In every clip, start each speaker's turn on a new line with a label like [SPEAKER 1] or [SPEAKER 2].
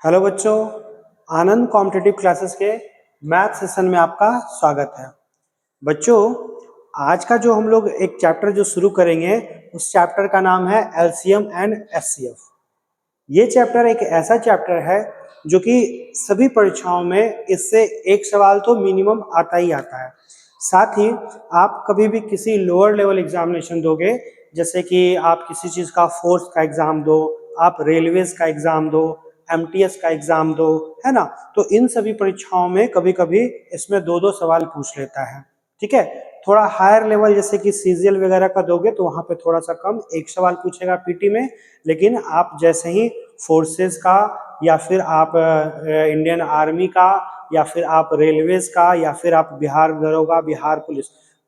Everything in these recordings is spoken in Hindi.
[SPEAKER 1] हेलो बच्चों, आनंद कॉम्पिटिटिव क्लासेस के मैथ सेशन में आपका स्वागत है। बच्चों, आज का जो हम लोग एक चैप्टर जो शुरू करेंगे उस चैप्टर का नाम है एलसीएम एंड एचसीएफ। ये चैप्टर एक ऐसा चैप्टर है जो कि सभी परीक्षाओं में इससे एक सवाल तो मिनिमम आता ही आता है। साथ ही आप कभी भी किसी लोअर लेवल एग्जामिनेशन दोगे, जैसे कि आप किसी चीज़ का फोर्स का एग्जाम दो, आप रेलवेज का एग्जाम दो, एमटीएस का एग्जाम दो, है ना, तो इन सभी परीक्षाओं में कभी कभी इसमें दो दो सवाल पूछ लेता है। ठीक है, थोड़ा हायर लेवल जैसे कि सीजीएल वगैरह का दोगे तो वहां पे थोड़ा सा कम एक सवाल पूछेगा पीटी में, लेकिन आप जैसे ही फोर्सेस का या फिर आप इंडियन आर्मी का या फिर आप रेलवेज का या फिर आप बिहार दरोगा, बिहार पुलिस,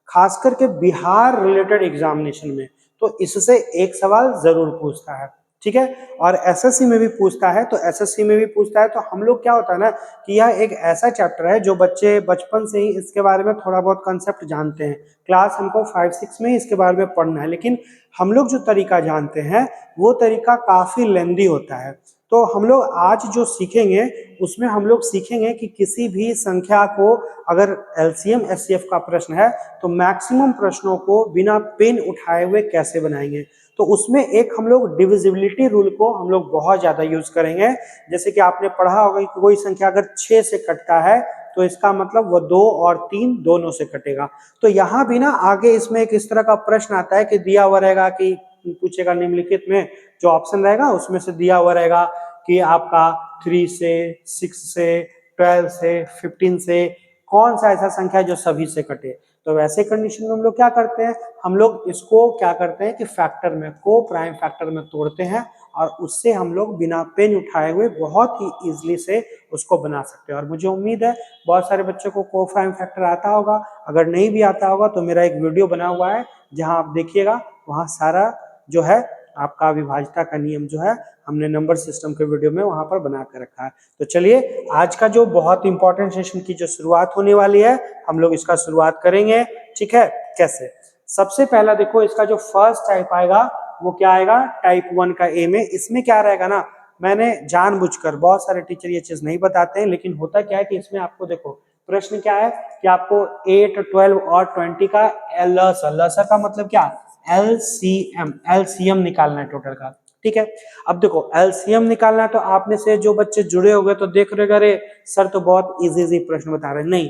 [SPEAKER 1] खास करके बिहार रिलेटेड एग्जामिनेशन में तो इससे एक सवाल जरूर पूछता है। ठीक है, और एसएससी में भी पूछता है, तो एसएससी में भी पूछता है तो हम लोग क्या होता है ना कि यह एक ऐसा चैप्टर है जो बच्चे बचपन से ही इसके बारे में थोड़ा बहुत कंसेप्ट जानते हैं। क्लास हमको 5-6 में ही इसके बारे में पढ़ना है, लेकिन हम लोग जो तरीका जानते हैं वो तरीका काफी लेंदी होता है। तो हम लोग आज जो सीखेंगे उसमें हम लोग सीखेंगे कि किसी भी संख्या को अगर एलसीएम एचसीएफ का प्रश्न है तो मैक्सिमम प्रश्नों को बिना पेन उठाए हुए कैसे बनाएंगे। तो उसमें एक हम लोग डिविजिबिलिटी रूल को हम लोग बहुत ज्यादा यूज करेंगे। जैसे कि आपने पढ़ा होगा कि कोई संख्या अगर 6 से कटता है तो इसका मतलब वो 2 और 3 दोनों से कटेगा। तो यहाँ भी ना आगे इसमें एक इस तरह का प्रश्न आता है कि दिया हुआ रहेगा कि पूछेगा निम्नलिखित में जो ऑप्शन रहेगा उसमें से दिया हुआ रहेगा कि आपका 3 से 6 से 12 से 15 से कौन सा ऐसा संख्या जो सभी से कटे। तो वैसे कंडीशन में हम लोग क्या करते हैं, हम लोग इसको क्या करते हैं कि फैक्टर में, को प्राइम फैक्टर में तोड़ते हैं और उससे हम लोग बिना पेन उठाए हुए बहुत ही इजीली से उसको बना सकते हैं। और मुझे उम्मीद है बहुत सारे बच्चों को प्राइम फैक्टर आता होगा। अगर नहीं भी आता होगा तो मेरा एक वीडियो बना हुआ है जहां आप देखिएगा, वहां सारा जो है आपका अविभाज्यता का नियम जो है हमने नंबर सिस्टम के वीडियो में वहां पर बना कर रखा है। तो चलिए आज का जो बहुत इंपॉर्टेंट सेशन की जो शुरुआत होने वाली है हम लोग इसका शुरुआत करेंगे। ठीक है, कैसे? सबसे पहला देखो, इसका जो फर्स्ट टाइप आएगा वो क्या आएगा, टाइप 1 का ए में। इसमें क्या रहेगा ना, मैंने जानबूझकर, बहुत सारे टीचर ये चीज नहीं बताते हैं, लेकिन होता क्या है कि इसमें आपको देखो प्रश्न क्या है कि आपको 8, 12 और 20 का लसा का मतलब क्या, एलसीएम निकालना है टोटल का। ठीक है, अब देखो एलसीएम निकालना है तो आप में से जो बच्चे जुड़े हो गए तो देख रहे अरे सर तो बहुत इजी प्रश्न बता रहे हैं। नहीं,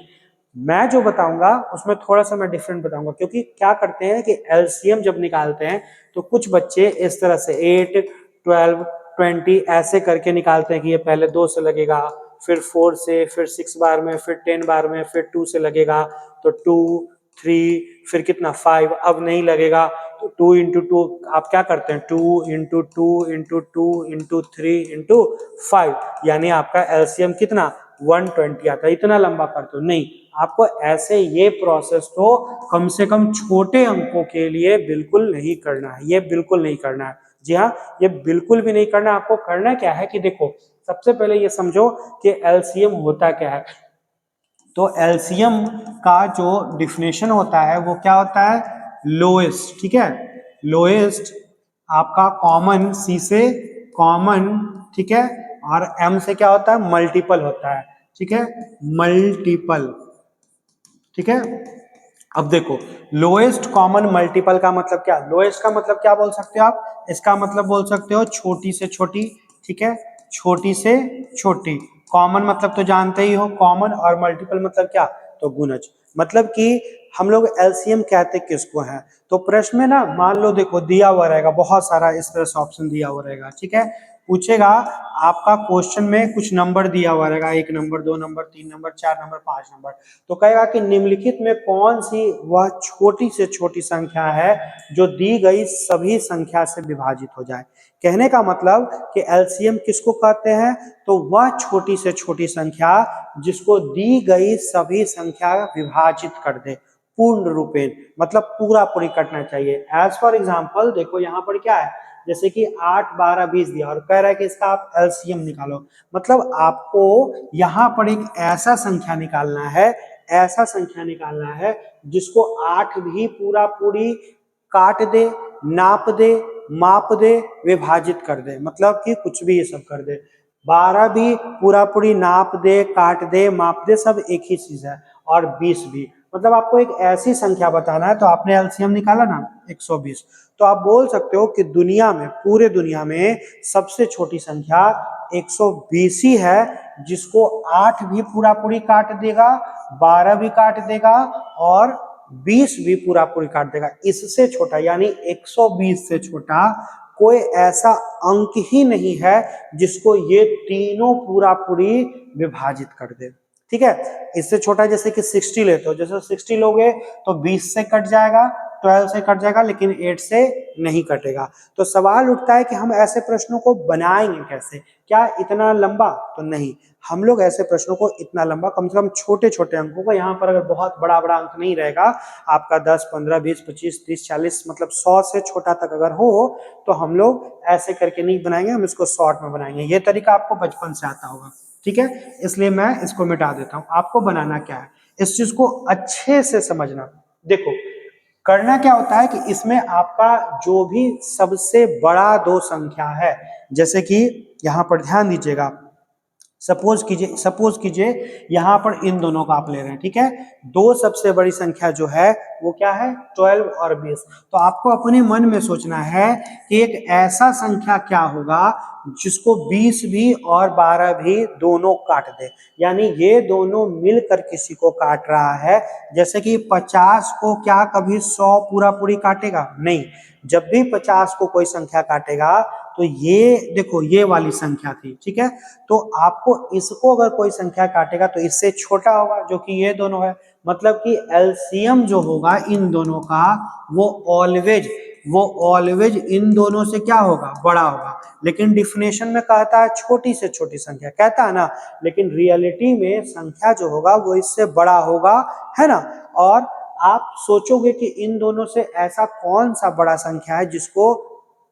[SPEAKER 1] मैं जो बताऊंगा उसमें थोड़ा सा मैं डिफरेंट बताऊंगा, क्योंकि क्या करते हैं कि एलसीएम जब निकालते हैं तो कुछ बच्चे इस तरह से 8, 12, 20 ऐसे करके निकालते हैं कि ये पहले 2 से लगेगा, फिर 4 से, फिर 6 बार में, फिर 10 बार में, फिर 2 से लगेगा, तो 2, 3, फिर कितना 5, अब नहीं लगेगा तो 2 इंटू 2 आप क्या करते हैं 2 इंटू 2 इंटू 2 इंटू 3 इंटू 5, यानी आपका एलसीएम कितना 120 आता है। इतना लंबा करते हो नहीं, आपको ऐसे ये प्रोसेस तो कम से कम छोटे अंकों के लिए बिल्कुल नहीं करना है, ये बिल्कुल नहीं करना है। जी हाँ, ये बिल्कुल भी नहीं करना। आपको करना क्या है कि देखो सबसे पहले ये समझो कि एलसीएम होता क्या है। तो एलसीएम का जो डिफिनेशन होता है वो क्या होता है, लोएस्ट। ठीक है, लोएस्ट आपका कॉमन, सी से कॉमन, ठीक है, और एम से क्या होता है, मल्टीपल होता है। ठीक है, मल्टीपल। ठीक है, अब देखो लोएस्ट कॉमन मल्टीपल का मतलब क्या, लोएस्ट का मतलब क्या बोल सकते हो आप, इसका मतलब बोल सकते हो छोटी से छोटी। ठीक है, छोटी से छोटी। कॉमन मतलब तो जानते ही हो, कॉमन, और मल्टीपल मतलब क्या, तो गुणज। मतलब कि हम लोग एलसीएम कहते किसको है। तो प्रश्न में ना मान लो देखो दिया हुआ रहेगा बहुत सारा इस तरह से ऑप्शन दिया हुआ रहेगा। ठीक है, पूछेगा आपका क्वेश्चन में कुछ नंबर दिया हुआ रहेगा, 1 number, 2 number, 3 number, 4 number, 5 number, तो कहेगा कि निम्नलिखित में कौन सी वह छोटी से छोटी संख्या है जो दी गई सभी संख्या से विभाजित हो जाए। कहने का मतलब कि एलसीएम किसको कहते हैं, तो वह छोटी से छोटी संख्या जिसको दी गई सभी संख्या विभाजित कर दे पूर्ण रूपेण, मतलब पूरा पूरी कटना चाहिए। एज फॉर एग्जाम्पल देखो यहाँ पर क्या है, जैसे कि 8, 12, 20 दिया और कह रहा है कि इसका आप एलसीएम निकालो, मतलब आपको यहाँ पर एक ऐसा संख्या निकालना है, ऐसा संख्या निकालना है जिसको 8 भी पूरा पूरी काट दे, नाप दे, माप दे, विभाजित कर दे, मतलब कि कुछ भी ये सब कर दे। 12 भी पूरा पूरी नाप दे, काट दे, माप दे, सब एक ही चीज है। और 20 भी, मतलब आपको एक ऐसी संख्या बताना है, तो आपने एलसीएम निकाला ना 120, तो आप बोल सकते हो कि दुनिया में, पूरे दुनिया में सबसे छोटी संख्या 120 ही है, जिसको 8 भी पूरा पूरी काट देगा, 12 भी काट देगा और 20 भी पूरा पूरी काट देगा। इससे छोटा यानी 120 से छोटा कोई ऐसा अंक ही नहीं है जिसको ये तीनों पूरा पूरी विभाजित कर दे। ठीक है, इससे छोटा जैसे कि 60 लेते हो, जैसे 60 लोगे तो 20 से कट जाएगा, 12 से कट जाएगा, लेकिन 8 से नहीं कटेगा। तो सवाल उठता है कि हम ऐसे प्रश्नों को बनाएंगे कैसे, क्या इतना लंबा? तो नहीं, हम लोग ऐसे प्रश्नों को इतना लंबा, कम से कम छोटे छोटे अंकों को, यहाँ पर अगर बहुत बड़ा बड़ा अंक नहीं रहेगा आपका 10, 15, 20, 25, 30, 40, मतलब 100 से छोटा तक अगर हो, तो हम लोग ऐसे करके नहीं बनाएंगे, हम इसको शॉर्ट में बनाएंगे। ये तरीका आपको बचपन से आता होगा, ठीक है, इसलिए मैं इसको मिटा देता हूं। आपको बनाना क्या है, इस चीज को अच्छे से समझना। देखो, करना क्या होता है कि इसमें आपका जो भी सबसे बड़ा दो संख्या है, जैसे कि यहां पर ध्यान दीजिएगा, सपोज कीजिए यहां पर इन दोनों का आप ले रहे हैं, ठीक है, दो सबसे बड़ी संख्या जो है वो क्या है, 12 और 20। तो आपको अपने मन में सोचना है कि एक ऐसा संख्या क्या होगा जिसको 20 भी और 12 भी दोनों काट दे, यानी ये दोनों मिलकर किसी को काट रहा है। जैसे कि 50 को क्या कभी 100 पूरा पूरी काटेगा? नहीं। जब भी 50 को कोई संख्या काटेगा तो ये देखो, ये वाली संख्या थी, ठीक है, तो आपको इसको अगर कोई संख्या काटेगा तो इससे छोटा होगा, जो कि ये दोनों है। मतलब कि एलसीएम जो होगा इन दोनों का, वो ऑलवेज इन दोनों से क्या होगा, बड़ा होगा। लेकिन डिफिनेशन में कहता है छोटी से छोटी संख्या, कहता है ना, लेकिन रियलिटी में संख्या जो होगा वो इससे बड़ा होगा, है ना। और आप सोचोगे कि इन दोनों से ऐसा कौन सा बड़ा संख्या है जिसको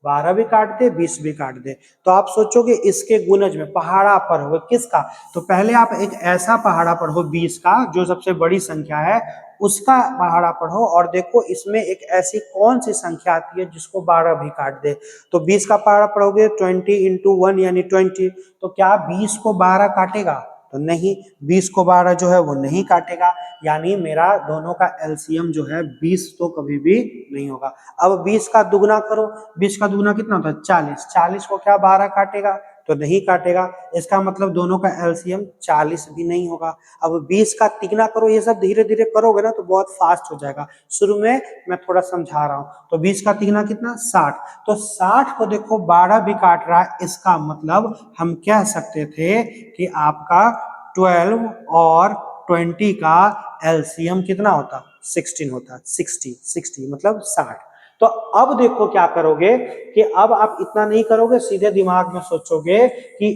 [SPEAKER 1] 12 भी काट दे, 20 भी काट दे, तो आप सोचोगे इसके गुणज में पहाड़ा पर होगा, किसका? तो पहले आप एक ऐसा पहाड़ा पढ़ो 20 का, जो सबसे बड़ी संख्या है, उसका पहाड़ा पढ़ो और देखो इसमें एक ऐसी कौन सी संख्या आती है जिसको 12 भी काट दे। तो 20 का पहाड़ा पढ़ोगे 20 इंटू 1 यानी 20, तो क्या 20 को 12 काटेगा? तो नहीं, 20 को 12 जो है वो नहीं काटेगा, यानी मेरा दोनों का एलसीएम जो है 20 तो कभी भी नहीं होगा। अब 20 का दुगना करो, 20 का दुगना कितना होता है? 40, 40 को क्या 12 काटेगा? तो नहीं काटेगा, इसका मतलब दोनों का एलसीएम 40 भी नहीं होगा। अब 20 का तिगना करो, ये सब धीरे धीरे करोगे ना तो बहुत फास्ट हो जाएगा, शुरू में मैं थोड़ा समझा रहा हूं। तो 20 का तिगना कितना? 60, तो 60 को देखो 12 भी काट रहा है, इसका मतलब हम कह सकते थे कि आपका 12 और 20 का एलसीएम कितना होता? 16 होता। 60 मतलब 60। तो अब देखो क्या करोगे कि अब आप इतना नहीं करोगे, सीधे दिमाग में सोचोगे कि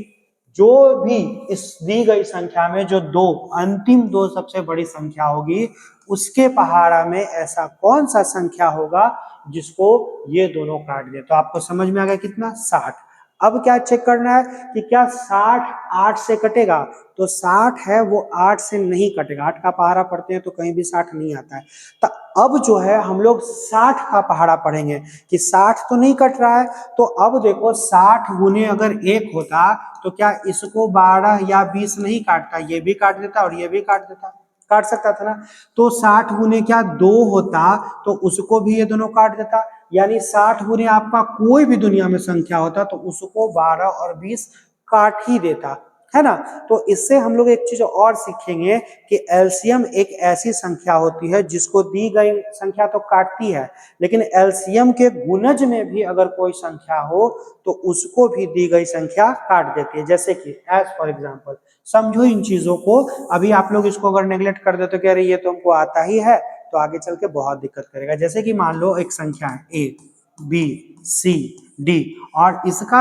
[SPEAKER 1] जो भी इस दी गई संख्या में जो दो अंतिम दो सबसे बड़ी संख्या होगी, उसके पहाड़ा में ऐसा कौन सा संख्या होगा जिसको ये दोनों काट दे। तो आपको समझ में आ गया कितना? 60। अब क्या चेक करना है कि क्या 60 8 से कटेगा? तो 60 है वो 8 से नहीं कटेगा, 8 का पहाड़ा पढ़ते हैं तो कहीं भी 60 नहीं आता है। तो अब जो है हम लोग 60 का पहाड़ा पढ़ेंगे कि 60 तो नहीं कट रहा है, तो अब देखो 60 गुने अगर 1 होता तो क्या इसको 12 या 20 नहीं काटता, ये भी काट देता और ये भी काट देता, काट सकता था ना। तो 60 गुने क्या 2 होता तो उसको भी ये दोनों काट देता, यानी 60 गुने आपका कोई भी दुनिया में संख्या होता तो उसको 12 और 20 काट ही देता, है ना। तो इससे हम लोग एक चीज और सीखेंगे कि एलसीएम एक ऐसी संख्या होती है जिसको दी गई संख्या तो काटती है, लेकिन एलसीएम के गुणज में भी अगर कोई संख्या हो तो उसको भी दी गई संख्या काट देती है। जैसे कि एज फॉर एग्जाम्पल, समझो इन चीजों को। अभी आप लोग इसको अगर नेग्लेक्ट कर दे तो कह रही ये तो हमको आता ही है, तो आगे चल के बहुत दिक्कत करेगा। जैसे कि मान लो एक संख्या है ए बी सी डी, और इसका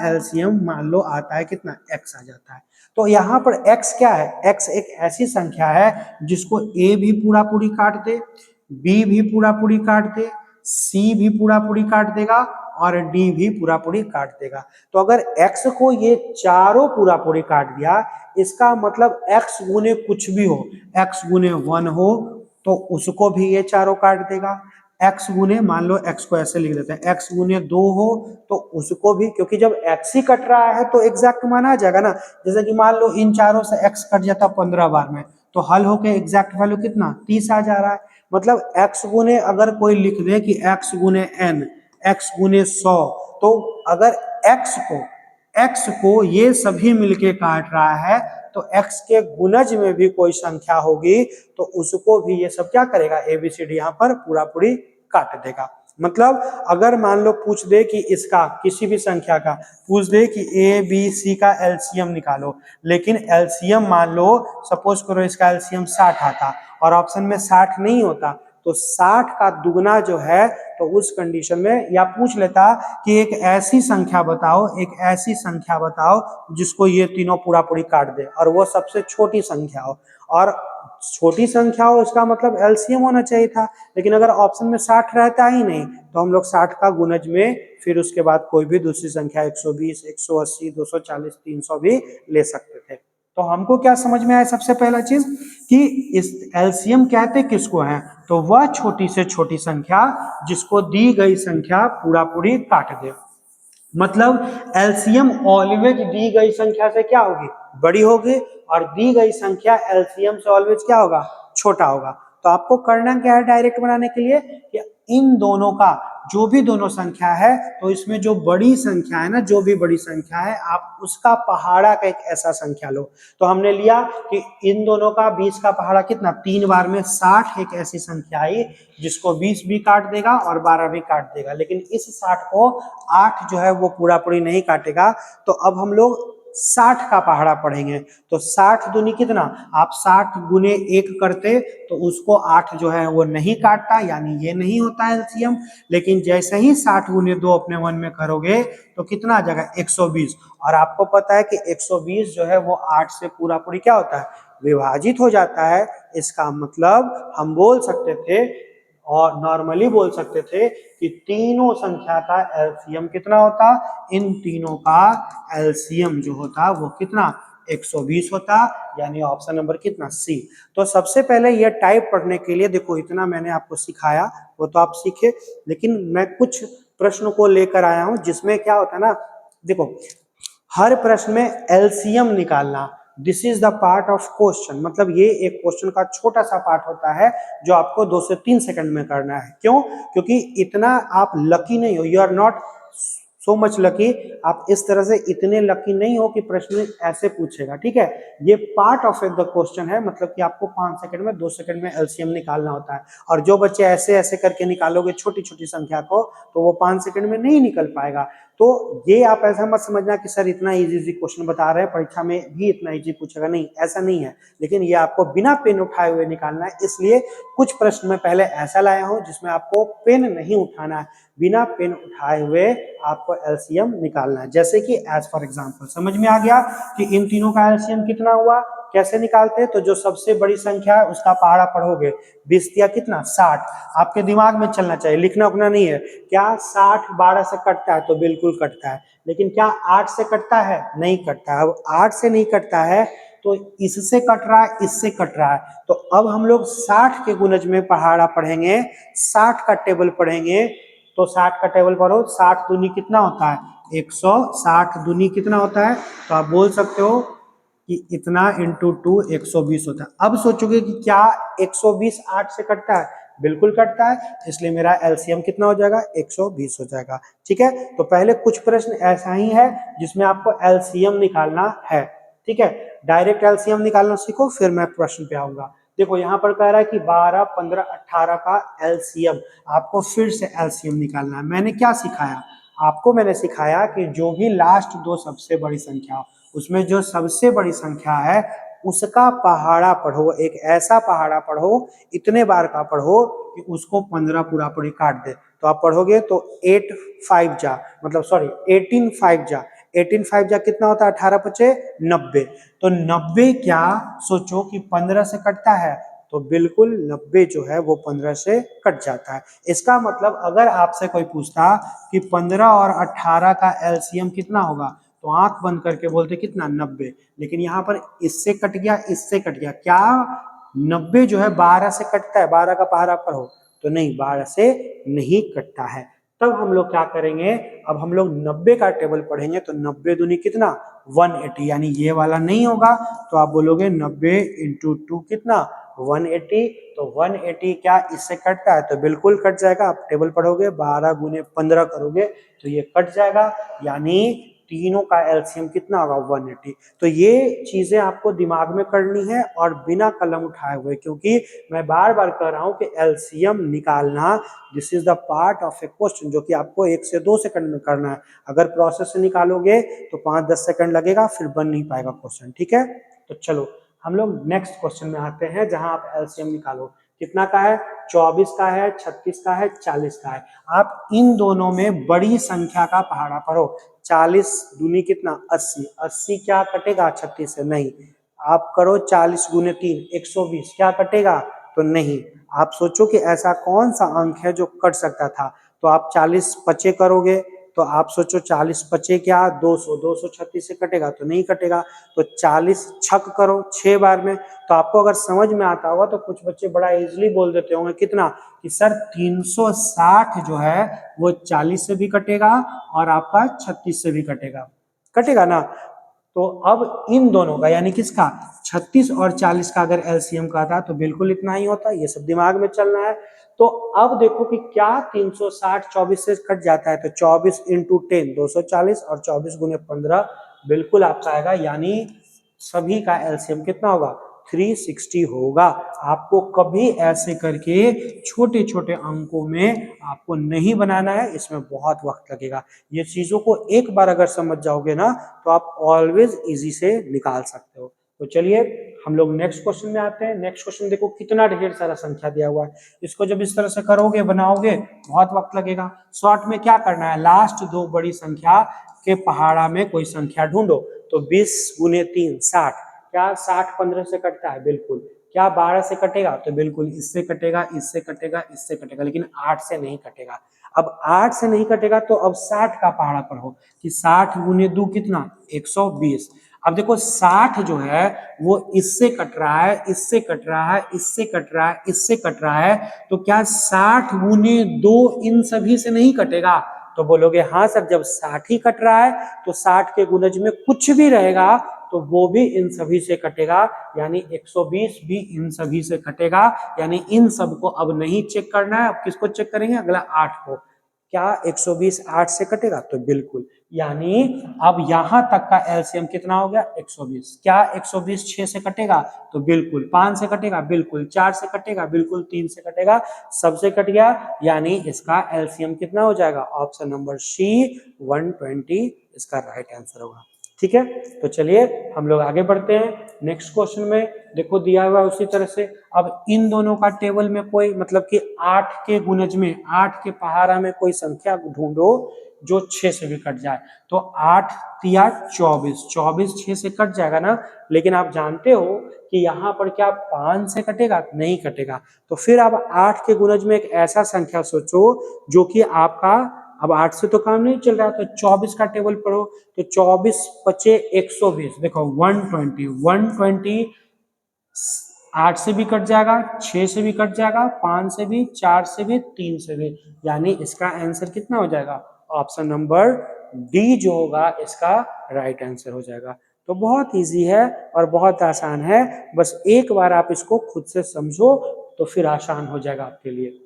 [SPEAKER 1] एलसीएम मान लो आता है कितना? एक्स आ जाता है। तो यहाँ पर एक्स क्या है? एक्स एक ऐसी संख्या है जिसको ए भी पूरा पूरी काट दे, बी भी पूरा पूरी काट दे, सी भी पूरा पूरी काट देगा और डी भी पूरा पूरी काट देगा। तो अगर x को ये चारों पूरा पूरी काट दिया, इसका मतलब x गुने कुछ भी हो, x गुने 1 हो तो उसको भी ये चारों काट देगा, x गुने, मान लो x को ऐसे लिख देते हैं, x गुने 2 हो तो उसको भी, क्योंकि जब x ही कट रहा है तो एग्जैक्ट माना आ जाएगा ना। जैसे कि मान लो इन चारों से x कट जाता 15 बार में, तो हल होके एग्जैक्ट वैल्यू कितना 30 आ जा रहा है। मतलब x गुने अगर कोई लिख दे कि x गुने n, x गुने 100, तो अगर x को ये सभी मिलके काट रहा है तो x के गुणज में भी कोई संख्या होगी तो उसको भी ये सब क्या करेगा, एबीसीडी यहाँ पर पूरा पूरी काट देगा। मतलब अगर मान लो पूछ दे कि इसका किसी भी संख्या का पूछ दे कि ए बी सी का एलसीएम निकालो, लेकिन एलसीएम मान लो सपोज करो इसका एलसीएम 60 आता और ऑप्शन में 60 नहीं होता, तो 60 का दुगना जो है, तो उस कंडीशन में या पूछ लेता कि एक ऐसी संख्या बताओ, एक ऐसी संख्या बताओ जिसको ये तीनों पूरा पूरी काट दे और वो सबसे छोटी संख्या हो, और छोटी संख्या हो इसका मतलब एलसीएम होना चाहिए था। लेकिन अगर ऑप्शन में 60 रहता ही नहीं तो हम लोग 60 का गुणज में फिर उसके बाद कोई भी दूसरी संख्या 120, 180, 240, 300 भी ले सकते थे। तो हमको क्या समझ में आया, सबसे पहला चीज कि इस एलसीएम कहते किसको है, तो वह छोटी से छोटी संख्या जिसको दी गई संख्या पूरा पूरी काट दे। मतलब एलसीएम ऑलवेज दी गई संख्या से क्या होगी, बड़ी होगी, और दी गई संख्या एलसीएम से ऑलवेज क्या होगा, छोटा होगा। तो आपको करना क्या है डायरेक्ट बनाने के लिए कि इन दोनों का जो भी दोनों संख्या है, तो इसमें जो बड़ी संख्या है ना, जो भी बड़ी संख्या है आप उसका पहाड़ा का एक ऐसा संख्या लो। तो हमने लिया कि इन दोनों का 20 का पहाड़ा कितना, 3 बार में 60 एक ऐसी संख्या आई जिसको 20 भी काट देगा और 12 भी काट देगा, लेकिन इस 60 को 8 जो है वो पूरा पूरी नहीं काटेगा। तो अब हम लोग 60 का पहाड़ा पढ़ेंगे। तो 60 दूनी कितना, आप 60 गुने 1 करते तो उसको 8 जो है वो नहीं काटता, यानी ये नहीं होता एलसीएम। लेकिन जैसे ही 60 गुने 2 अपने मन में करोगे तो कितना आ जाएगा, 120। और आपको पता है कि 120 जो है वो 8 से पूरा पूरी क्या होता है, विभाजित हो जाता है। इसका मतलब हम बोल सकते थे और नॉर्मली बोल सकते थे कि तीनों संख्या का एलसीएम कितना होता, इन तीनों का एलसीएम जो होता वो कितना, 120 होता, यानी ऑप्शन नंबर कितना, सी। तो सबसे पहले ये टाइप पढ़ने के लिए देखो इतना मैंने आपको सिखाया, वो तो आप सीखे, लेकिन मैं कुछ प्रश्न को लेकर आया हूं जिसमें क्या होता है ना, देखो हर प्रश्न में एलसीएम निकालना, this is the part of question, मतलब ये एक क्वेश्चन का छोटा सा पार्ट होता है जो आपको 2 से 3 सेकंड में करना है। क्यों, क्योंकि इतना आप लकी नहीं हो, you are not so much lucky, आप इस तरह से इतने लकी नहीं हो कि प्रश्न ऐसे पूछेगा, ठीक है। ये पार्ट ऑफ द क्वेश्चन है, मतलब कि आपको 5 सेकंड में 2 सेकंड में एलसीएम निकालना होता है। और जो बच्चे ऐसे ऐसे करके निकालोगे छोटी छोटी संख्या को, तो वो 5 सेकंड में नहीं निकल पाएगा। तो ये आप ऐसा मत समझना कि सर इतना इजी इजी क्वेश्चन बता रहे हैं, परीक्षा में भी इतना इजी पूछेगा, नहीं ऐसा नहीं है। लेकिन ये आपको बिना पेन उठाए हुए निकालना है, इसलिए कुछ प्रश्न में पहले ऐसा लाया हूं जिसमें आपको पेन नहीं उठाना है, बिना पेन उठाए हुए आपको एलसीएम निकालना है। जैसे कि एज फॉर एग्जांपल समझ में आ गया कि इन तीनों का एलसीएम कितना हुआ, कैसे निकालते हैं, तो जो सबसे बड़ी संख्या है उसका पहाड़ा पढ़ोगे, 20 दिया कितना 60, आपके दिमाग में चलना चाहिए, लिखना उखना नहीं है। क्या 60 12 से कटता है, तो बिल्कुल कटता है, लेकिन क्या 8 से कटता है, नहीं कटता है। अब 8 से नहीं कटता है तो इससे कट रहा है, इससे कट रहा है, तो अब हम लोग 60 के गुणज में पहाड़ा पढ़ेंगे, 60 का टेबल पढ़ेंगे। तो 60 का टेबल पढ़ो, 60 दूनी कितना होता है 160, दूनी कितना होता है, तो आप बोल सकते हो कि इतना इंटू 2 120 होता है। अब सोचोगे कि क्या 120 8 से कटता है, बिल्कुल कटता है, इसलिए मेरा एलसीएम कितना हो जाएगा 120 हो जाएगा, ठीक है। तो पहले कुछ प्रश्न ऐसा ही है जिसमें आपको एलसीएम निकालना है, ठीक है। डायरेक्ट एलसीएम निकालना सीखो, फिर मैं प्रश्न पे आऊंगा। देखो यहाँ पर कह रहा है कि 12 15 18 का एलसीएम, आपको फिर से एलसीएम निकालना है। मैंने क्या सिखाया आपको, मैंने सिखाया कि जो भी लास्ट 2 सबसे बड़ी संख्या, उसमें जो सबसे बड़ी संख्या है उसका पहाड़ा पढ़ो, एक ऐसा पहाड़ा पढ़ो, इतने बार का पढ़ो कि उसको 15 पूरा पूरी काट दे। तो आप पढ़ोगे तो 8 5 जा, मतलब सॉरी 18 5 जा, 18 5 जा कितना होता है, 18 पचे 90। तो 90 क्या, सोचो कि 15 से कटता है, तो बिल्कुल 90 जो है वो 15 से कट जाता है। इसका मतलब अगर आपसे कोई पूछता कि 15 और 18 का एलसीएम कितना होगा, तो आंख बंद करके बोलते कितना 90, लेकिन यहाँ पर इससे कट गया, इससे कट गया, क्या 90 जो है 12 से कटता है, 12 का पहाड़ा पढ़ो, तो नहीं, 12 से नहीं कटता है। तब हम लोग क्या करेंगे, अब हम लोग 90 का टेबल पढ़ेंगे तो 90 दूनी कितना 180, यानी ये वाला नहीं होगा तो आप बोलोगे 90 इंटू 2 कितना 180। तो 180 क्या इससे कटता है, तो बिल्कुल कट जाएगा। आप टेबल पढ़ोगे 12 गुने 15 करोगे तो ये कट जाएगा, यानी तीनों का एलसीएम कितना होगा 180। तो ये चीजें आपको दिमाग में करनी है और बिना कलम उठाए हुए, क्योंकि मैं बार बार कह रहा हूं कि एलसीएम निकालना this is the part of A question, जो कि आपको 1 से 2 सेकंड में करना है। अगर प्रोसेस से निकालोगे तो 5-10 सेकंड लगेगा, फिर बन नहीं पाएगा क्वेश्चन। ठीक है, तो चलो हम लोग नेक्स्ट क्वेश्चन में आते हैं, जहां आप एलसीएम निकालो। कितना का है, 24 का है, 36 का है, 40 का है। आप इन दोनों में बड़ी संख्या का पहाड़ा करो। 40 दूनी कितना 80, 80 क्या कटेगा 36 से, नहीं। आप करो 40 गुने 3 120, क्या कटेगा, तो नहीं। आप सोचो कि ऐसा कौन सा अंक है जो कट सकता था, तो आप 40 पचे करोगे तो आप सोचो 40 पचे क्या 200, 236 से कटेगा, तो नहीं कटेगा। तो 40 छक करो 6 बार में, तो आपको अगर समझ में आता होगा तो कुछ बच्चे बड़ा इजीली बोल देते होंगे कितना, कि सर 360 जो है वो 40 से भी कटेगा और आपका 36 से भी कटेगा, कटेगा ना। तो अब इन दोनों का यानी किसका 36 और 40 का अगर एलसीएम का था तो बिल्कुल इतना ही होता, ये सब दिमाग में चलना है। तो अब देखो कि क्या 360 24 से कट जाता है, तो 24 इंटू 10 240 और 24 गुने 15 बिल्कुल आपका आएगा, यानी सभी का एलसीएम कितना होगा 360 होगा। आपको कभी ऐसे करके छोटे छोटे अंकों में आपको नहीं बनाना है, इसमें बहुत वक्त लगेगा। ये चीजों को एक बार अगर समझ जाओगे ना तो आप ऑलवेज इजी से निकाल सकते हो। तो चलिए हम लोग नेक्स्ट क्वेश्चन में आते हैं। नेक्स्ट क्वेश्चन देखो कितना ढेर सारा संख्या दिया हुआ है, इसको जब इस तरह से करोगे बनाओगे बहुत वक्त लगेगा। शॉर्ट में क्या करना है, लास्ट दो बड़ी संख्या के पहाड़ा में कोई संख्या ढूंढो। तो 20 गुने 3 60, क्या 60 15 से कटता है, बिल्कुल। क्या 12 से कटेगा, तो बिल्कुल इससे कटेगा, इससे कटेगा, इससे कटेगा, लेकिन 8 से नहीं कटेगा। अब 8 से नहीं कटेगा तो अब 60 का पहाड़ा पढ़ो कि 60 गुने 2 कितना 120। अब देखो 60 जो है वो इससे कट रहा है, इससे कट रहा है, इससे कट रहा है, इससे कट रहा है, तो क्या 60 गुने 2 इन सभी से नहीं कटेगा, तो बोलोगे हाँ सर, जब 60 ही कट रहा है तो 60 के गुणज में कुछ भी रहेगा तो वो भी इन सभी से कटेगा, यानी 120 भी इन सभी से कटेगा। यानी इन सबको अब नहीं चेक करना है, अब किसको चेक करेंगे, अगला 8 को। क्या 120 8 से कटेगा, तो बिल्कुल, यानी अब यहां तक का एलसीएम कितना हो गया 120। क्या 120 6 से कटेगा, तो बिल्कुल। 5 से कटेगा, बिल्कुल। 4 से कटेगा, बिल्कुल। 3 से कटेगा, सबसे कट गया, यानी इसका एलसीएम कितना हो जाएगा, ऑप्शन नंबर सी 120 इसका राइट आंसर होगा। ठीक है, तो चलिए हम लोग आगे बढ़ते हैं नेक्स्ट क्वेश्चन में। देखो दिया हुआ उसी तरह से, अब इन दोनों का टेबल में कोई मतलब कि 8 के गुणज में 8 के पहाड़ा में कोई संख्या ढूंढो जो 6 से भी कट जाए। तो 8 तिया 24, 24 6 से कट जाएगा ना, लेकिन आप जानते हो कि यहाँ पर क्या 5 से कटेगा, नहीं कटेगा। तो फिर आप 8 के गुणज में एक ऐसा संख्या सोचो जो कि आपका, अब 8 से तो काम नहीं चल रहा, तो 24 का टेबल पढ़ो। तो 24 पचे 120, देखो 120 8 से भी कट जाएगा, 6 से भी कट जाएगा, 5 से भी, 4 से भी, 3 से भी, यानी इसका आंसर कितना हो जाएगा, ऑप्शन नंबर डी जो होगा इसका राइट आंसर हो जाएगा। तो बहुत इजी है और बहुत आसान है, बस एक बार आप इसको खुद से समझो तो फिर आसान हो जाएगा आपके लिए।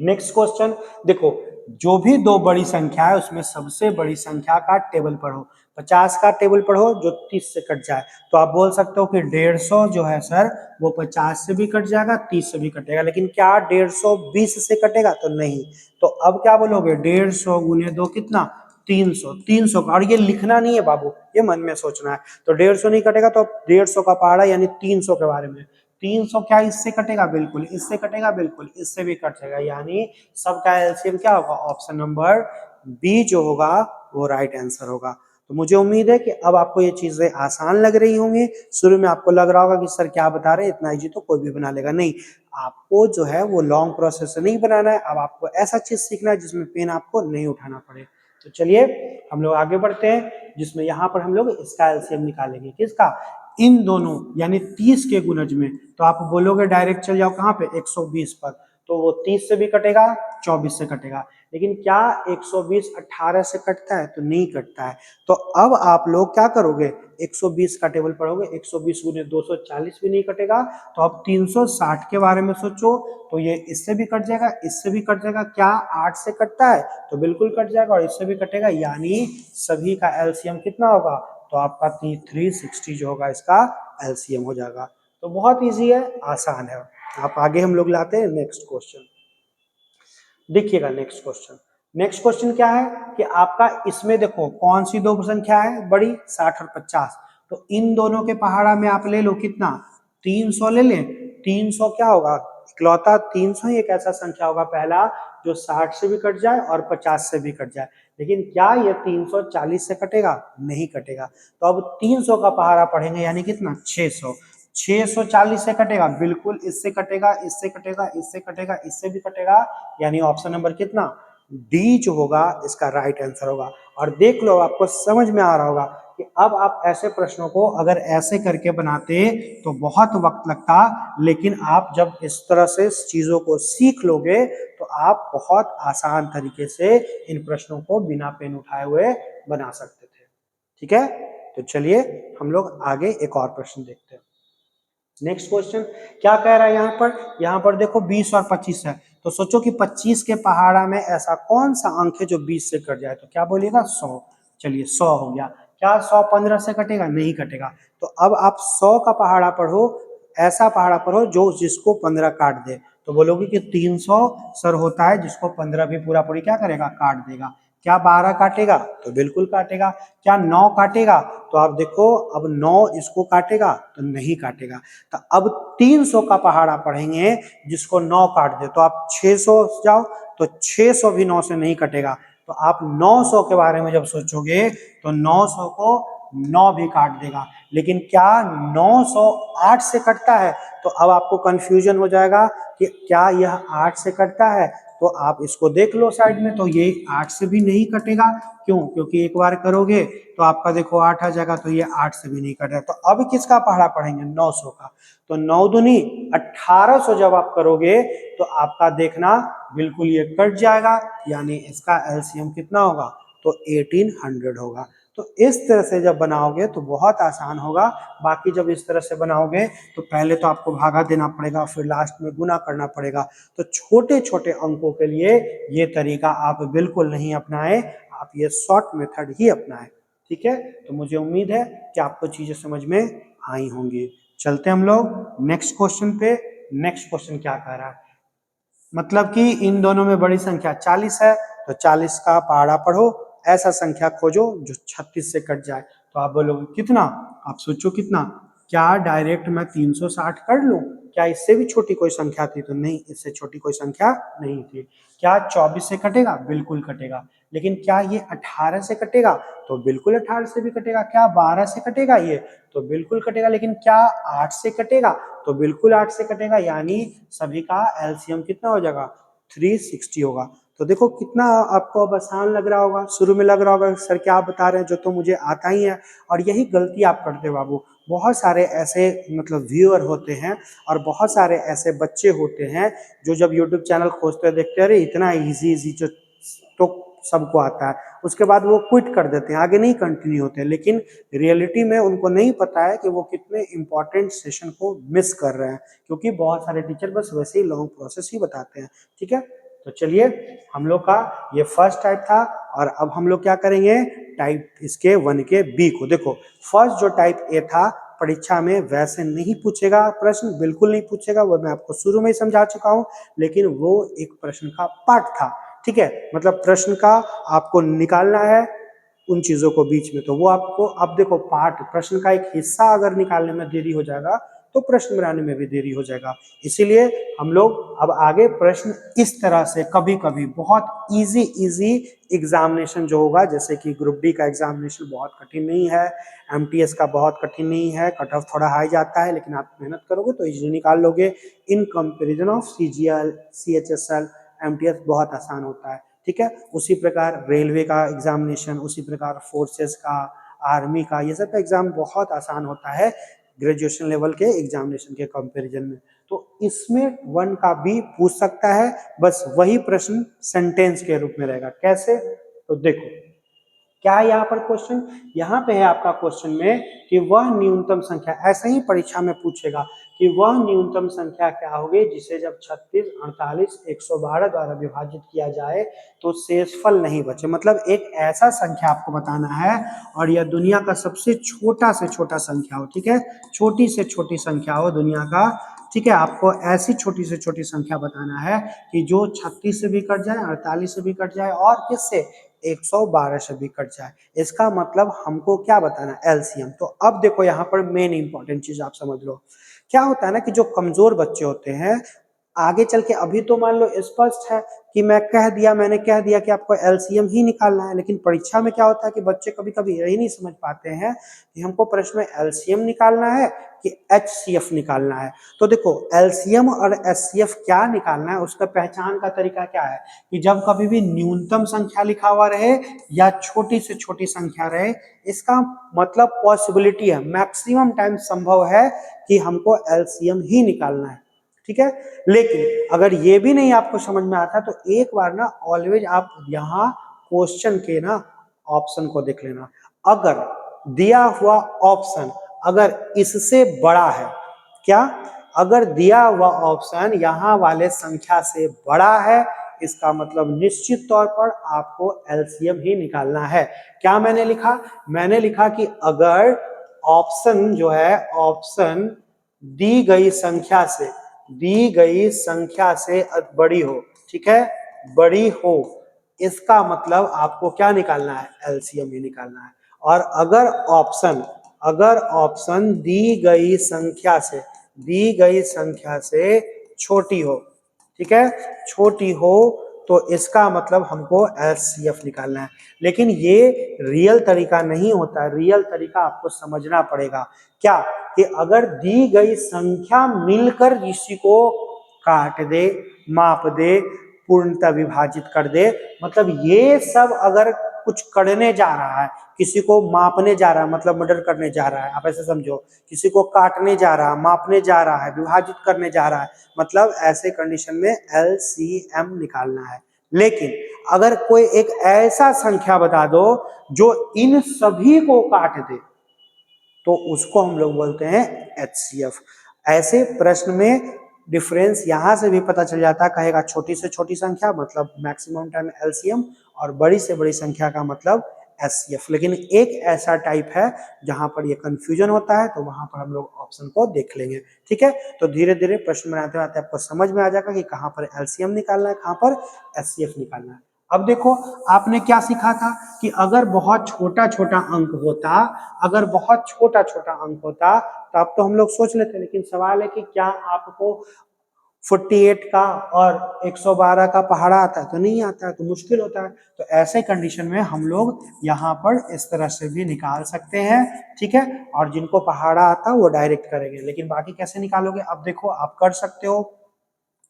[SPEAKER 1] नेक्स्ट क्वेश्चन देखो, जो भी दो बड़ी संख्या है उसमें सबसे बड़ी संख्या का टेबल पढ़ो। 50 का टेबल पढ़ो जो 30 से कट जाए। तो आप बोल सकते हो कि 150 जो है सर वो 50 से भी कट जाएगा, 30 से भी कटेगा, लेकिन क्या 150 20 से कटेगा, तो नहीं। तो अब क्या बोलोगे, 150 गुने 2 कितना 300, 300 का, और ये लिखना नहीं है बाबू, ये मन में सोचना है। तो 150 नहीं कटेगा तो 150 का पहाड़ा यानी 300 के बारे में। 300 क्या इससे कटेगा, बिल्कुल। इससे कटेगा, बिल्कुल। इससे भी कट जाएगा, यानी सबका एलसीएम क्या होगा, ऑप्शन नंबर बी जो होगा वो राइट आंसर होगा। तो मुझे उम्मीद है कि अब आपको ये चीजें आसान लग रही होंगी। शुरू में आपको लग रहा होगा कि सर क्या बता रहे हैं, इतना इजी तो कोई भी बना लेगा, नहीं। आपको जो है वो लॉन्ग प्रोसेस से नहीं बनाना है, अब आपको ऐसा चीज सीखना है जिसमें पेन आपको नहीं उठाना पड़े। तो चलिए हम लोग आगे बढ़ते हैं, जिसमें यहाँ पर हम लोग इसका एलसीएम निकालेंगे। किसका, इन दोनों यानी 30 के गुणज में। तो आप बोलोगे डायरेक्ट चल जाओ कहाँ पे 120 पर। तो वो 30 से भी कटेगा, 24 से कटेगा। लेकिन क्या 120 18 से कटता है? तो नहीं कटता है। तो अब आप लोग क्या करोगे, 120 का टेबल पढ़ोगे, 120 गुने 240 भी नहीं कटेगा। तो अब 360 के बारे में सोचो, तो ये इससे भी कट जाएगा, इससे भी कट जाएगा। क्या 8 से कटता है? तो बिल्कुल कट जाएगा, और इससे भी कटेगा, यानी सभी का एलसीएम कितना होगा? तो आपका 360 जो होगा इसका एलसीएम हो जाएगा। तो बहुत इजी है, आसान है। आप आगे हम लोग लाते हैं नेक्स्ट क्वेश्चन। देखिएगा नेक्स्ट क्वेश्चन। नेक्स्ट क्वेश्चन क्या है कि आपका इसमें देखो कौन सी दो संख्या है बड़ी, 60 और 50। तो इन दोनों के पहाड़ा में आप ले लो कितना, 300 ले लें। 300 क्या होगा, इकलौता 300 ही एक ऐसा संख्या होगा पहला जो 60 से भी कट जाए और 50 से भी कट जाए। लेकिन क्या ये 340 से कटेगा? नहीं कटेगा। तो अब 300 का पहाड़ा पढ़ेंगे, यानी कितना, 600। 640 से कटेगा? बिल्कुल इससे कटेगा, इससे कटेगा, इससे कटेगा, इससे भी कटेगा, यानी ऑप्शन नंबर कितना, डी जो होगा इसका राइट आंसर होगा। और देख लो आपको समझ में आ रहा होगा कि अब आप ऐसे प्रश्नों को अगर ऐसे करके बनाते तो बहुत वक्त लगता, लेकिन आप जब इस तरह से चीजों को सीख लोगे तो आप बहुत आसान तरीके से इन प्रश्नों को बिना पेन उठाए हुए बना सकते थे। ठीक है, तो चलिए हम लोग आगे एक और प्रश्न देखते हैं। नेक्स्ट क्वेश्चन क्या कह रहा है यहाँ पर देखो 20 और 25 है। तो सोचो कि 25 के पहाड़ा में ऐसा कौन सा अंक है जो 20 से कट जाए? तो क्या बोलिएगा, 100। चलिए 100 हो गया। क्या 100 15 से कटेगा? नहीं कटेगा। तो अब आप 100 का पहाड़ा पढ़ो, ऐसा पहाड़ा पढ़ो जो जिसको 15 काट दे। तो बोलोगे कि 300 सर होता है जिसको 15 भी पूरा पूरी क्या करेगा, काट देगा। क्या 12 काटेगा? तो बिल्कुल काटेगा। क्या 9 काटेगा? तो आप देखो अब 9 इसको काटेगा? तो नहीं काटेगा। तो अब 300 का पहाड़ा पढ़ेंगे जिसको 9 काट दे। तो आप 600 जाओ, तो 600 भी 9 से नहीं कटेगा। तो आप 900 के बारे में जब सोचोगे तो 900 को 9 भी काट देगा। लेकिन क्या 908 से कटता है? तो अब आपको कंफ्यूजन हो जाएगा कि क्या यह 8 से कटता है। तो आप इसको देख लो साइड में, तो ये 8 से भी नहीं कटेगा। क्यों? क्योंकि एक बार करोगे तो आपका देखो 8 आ जाएगा, तो ये 8 से भी नहीं कटेगा। तो अब किसका पहाड़ा पढ़ेंगे, 900 का। तो 9 दूनी 1800 जब आप करोगे तो आपका देखना बिल्कुल ये कट जाएगा, यानी इसका एलसीएम कितना होगा, तो 1800 होगा। तो इस तरह से जब बनाओगे तो बहुत आसान होगा। बाकी जब इस तरह से बनाओगे तो पहले तो आपको भागा देना पड़ेगा, फिर लास्ट में गुना करना पड़ेगा। तो छोटे छोटे अंकों के लिए ये तरीका आप बिल्कुल नहीं अपनाएं, आप ये शॉर्ट मेथड ही अपनाएं। ठीक है, तो मुझे उम्मीद है कि आपको चीजें समझ में आई होंगी। चलते हम लोग नेक्स्ट क्वेश्चन पे। नेक्स्ट क्वेश्चन क्या कह रहा है, मतलब कि इन दोनों में बड़ी संख्या 40 है, तो 40 का पहाड़ा पढ़ो, ऐसा संख्या खोजो जो 36 से कट जाए। तो आप बोलोगे कितना, आप सोचो कितना, क्या डायरेक्ट मैं 360 कर लूं? क्या इससे भी छोटी कोई संख्या थी? तो नहीं, इससे छोटी कोई संख्या नहीं थी। क्या 24 से कटेगा? बिल्कुल कटेगा। लेकिन क्या ये 18 से कटेगा? तो बिल्कुल 18 से भी कटेगा। क्या 12 से कटेगा ये? तो बिल्कुल कटेगा। लेकिन क्या 8 से कटेगा? तो बिल्कुल 8 से कटेगा, यानी सभी का एलसीएम कितना हो जाएगा, 360 होगा। तो देखो कितना आपको अब आसान लग रहा होगा। शुरू में लग रहा होगा सर क्या बता रहे हैं, जो तो मुझे आता ही है। और यही गलती आप करते हो बाबू। बहुत सारे ऐसे मतलब व्यूअर होते हैं और बहुत सारे ऐसे बच्चे होते हैं जो जब यूट्यूब चैनल खोजते देखते हैं अरे इतना इजी इजी जो तो सबको आता है, उसके बाद वो क्विट कर देते हैं, आगे नहीं कंटिन्यू होते हैं। लेकिन रियलिटी में उनको नहीं पता है कि वो कितने इंपॉर्टेंट सेशन को मिस कर रहे हैं, क्योंकि बहुत सारे टीचर बस वैसे ही लॉन्ग प्रोसेस ही बताते हैं। ठीक है, तो चलिए हम लोग का ये फर्स्ट टाइप था, और अब हम लोग क्या करेंगे, टाइप इसके 1 के बी को। देखो फर्स्ट जो टाइप ए था परीक्षा में वैसे नहीं पूछेगा प्रश्न, बिल्कुल नहीं पूछेगा, वो मैं आपको शुरू में ही समझा चुका हूं। लेकिन वो एक प्रश्न का पार्ट था। ठीक है, मतलब प्रश्न का आपको निकालना है उन चीजों को बीच में, तो वो आपको अब देखो पार्ट प्रश्न का एक हिस्सा अगर निकालने में देरी हो जाएगा तो प्रश्न बनाने में भी देरी हो जाएगा। इसीलिए हम लोग अब आगे प्रश्न इस तरह से कभी कभी बहुत इजी एग्जामिनेशन जो होगा, जैसे कि ग्रुप डी का एग्जामिनेशन बहुत कठिन नहीं है, एमटीएस का बहुत कठिन नहीं है, कट ऑफ थोड़ा हाई जाता है, लेकिन आप मेहनत करोगे तो इजीली निकाल लोगे। In comparison of CGL, CHSL, MTS बहुत आसान होता है। ठीक है, उसी प्रकार रेलवे का एग्जामिनेशन, उसी प्रकार फोर्सेस का, आर्मी का, ये सब का एग्जाम बहुत आसान होता है। ग्रेजुएशन लेवल के एग्जामिनेशन के कंपैरिजन में। तो इसमें 1 का भी पूछ सकता है, बस वही प्रश्न सेंटेंस के रूप में रहेगा। कैसे? तो देखो क्या है यहाँ पर क्वेश्चन, यहाँ पे है आपका क्वेश्चन में कि वह न्यूनतम संख्या, ऐसा ही परीक्षा में पूछेगा कि वह न्यूनतम संख्या क्या होगी जिसे जब 36, 48, 112 द्वारा विभाजित किया जाए तो शेषफल नहीं बचे। मतलब एक ऐसा संख्या आपको बताना है और यह दुनिया का सबसे छोटा से छोटा संख्या हो, ठीक है, छोटी से छोटी संख्या हो दुनिया का, ठीक है। आपको ऐसी छोटी से छोटी संख्या बताना है कि जो 36 से भी कट जाए, 48 से भी कट जाए और किससे 112 से भी कट जाए। इसका मतलब हमको क्या बताना है, एलसीएम। तो अब देखो यहाँ पर मेन इंपॉर्टेंट चीज आप समझ लो, क्या होता है ना कि जो कमजोर बच्चे होते हैं आगे चल के, अभी तो मान लो स्पष्ट है कि मैंने कह दिया कि आपको एलसीएम ही निकालना है, लेकिन परीक्षा में क्या होता है कि बच्चे कभी कभी यही नहीं समझ पाते हैं कि हमको प्रश्न में एलसीएम निकालना है कि एचसीएफ निकालना है। तो देखो एलसीएम और एचसीएफ क्या निकालना है, उसका पहचान का तरीका क्या है कि जब कभी भी न्यूनतम संख्या लिखा हुआ रहे या छोटी से छोटी संख्या रहे, इसका मतलब पॉसिबिलिटी है, मैक्सिमम टाइम संभव है कि हमको एलसीएम ही निकालना है, ठीक है। लेकिन अगर ये भी नहीं आपको समझ में आता तो एक बार ना ऑलवेज आप यहाँ क्वेश्चन के ना ऑप्शन को देख लेना। अगर दिया हुआ ऑप्शन अगर इससे बड़ा है, क्या, अगर दिया हुआ ऑप्शन यहाँ वाले संख्या से बड़ा है, इसका मतलब निश्चित तौर पर आपको एलसीएम ही निकालना है। क्या मैंने लिखा, मैंने लिखा कि अगर ऑप्शन जो है, ऑप्शन दी गई संख्या से बड़ी हो, ठीक है, बड़ी हो, इसका मतलब आपको क्या निकालना है, एलसीएम ही निकालना है। और अगर ऑप्शन दी गई संख्या से छोटी हो, ठीक है, छोटी हो, तो इसका मतलब हमको एचसीएफ निकालना है। लेकिन ये रियल तरीका नहीं होता है, रियल तरीका आपको समझना पड़ेगा। क्या कि अगर दी गई संख्या मिलकर इसी को काट दे, माप दे, पूर्णतः विभाजित कर दे, मतलब ये सब अगर कुछ करने जा रहा है, किसी को मापने जा रहा है, मतलब मर्डर करने जा रहा है, आप ऐसे समझो, किसी को काटने जा रहा है, मापने जा रहा है, विभाजित करने जा रहा है, मतलब ऐसे कंडीशन में एलसीएम निकालना है। लेकिन अगर कोई एक ऐसा संख्या बता दो जो इन सभी को काट दे, तो उसको हम लोग बोलते हैं एचसीएफ। ऐसे प्रश्न में डिफरेंस यहां से भी पता चल जाता है, कहेगा छोटी से छोटी संख्या मतलब मैक्सिमम टाइम एलसीएम, और बड़ी से बड़ी संख्या का मतलब एचसीएफ। लेकिन एक ऐसा टाइप है जहां पर ये कंफ्यूजन होता है, तो वहां पर हम लोग ऑप्शन को देख लेंगे, ठीक है। तो धीरे धीरे प्रश्न बनाते बनाते आपको समझ में आ जाएगा कि कहां पर एलसीएम निकालना है, कहां पर एचसीएफ निकालना है। अब देखो आपने क्या सीखा था कि अगर बहुत छोटा छोटा अंक होता, अगर बहुत छोटा छोटा अंक होता तो अब तो हम लोग सोच लेते, लेकिन सवाल है कि क्या आपको 48 का और 112 का पहाड़ा आता है, तो नहीं आता है, तो मुश्किल होता है। तो ऐसे कंडीशन में हम लोग यहाँ पर इस तरह से भी निकाल सकते हैं, ठीक है। और जिनको पहाड़ा आता है वो डायरेक्ट करेंगे, लेकिन बाकी कैसे निकालोगे, अब देखो आप कर सकते हो।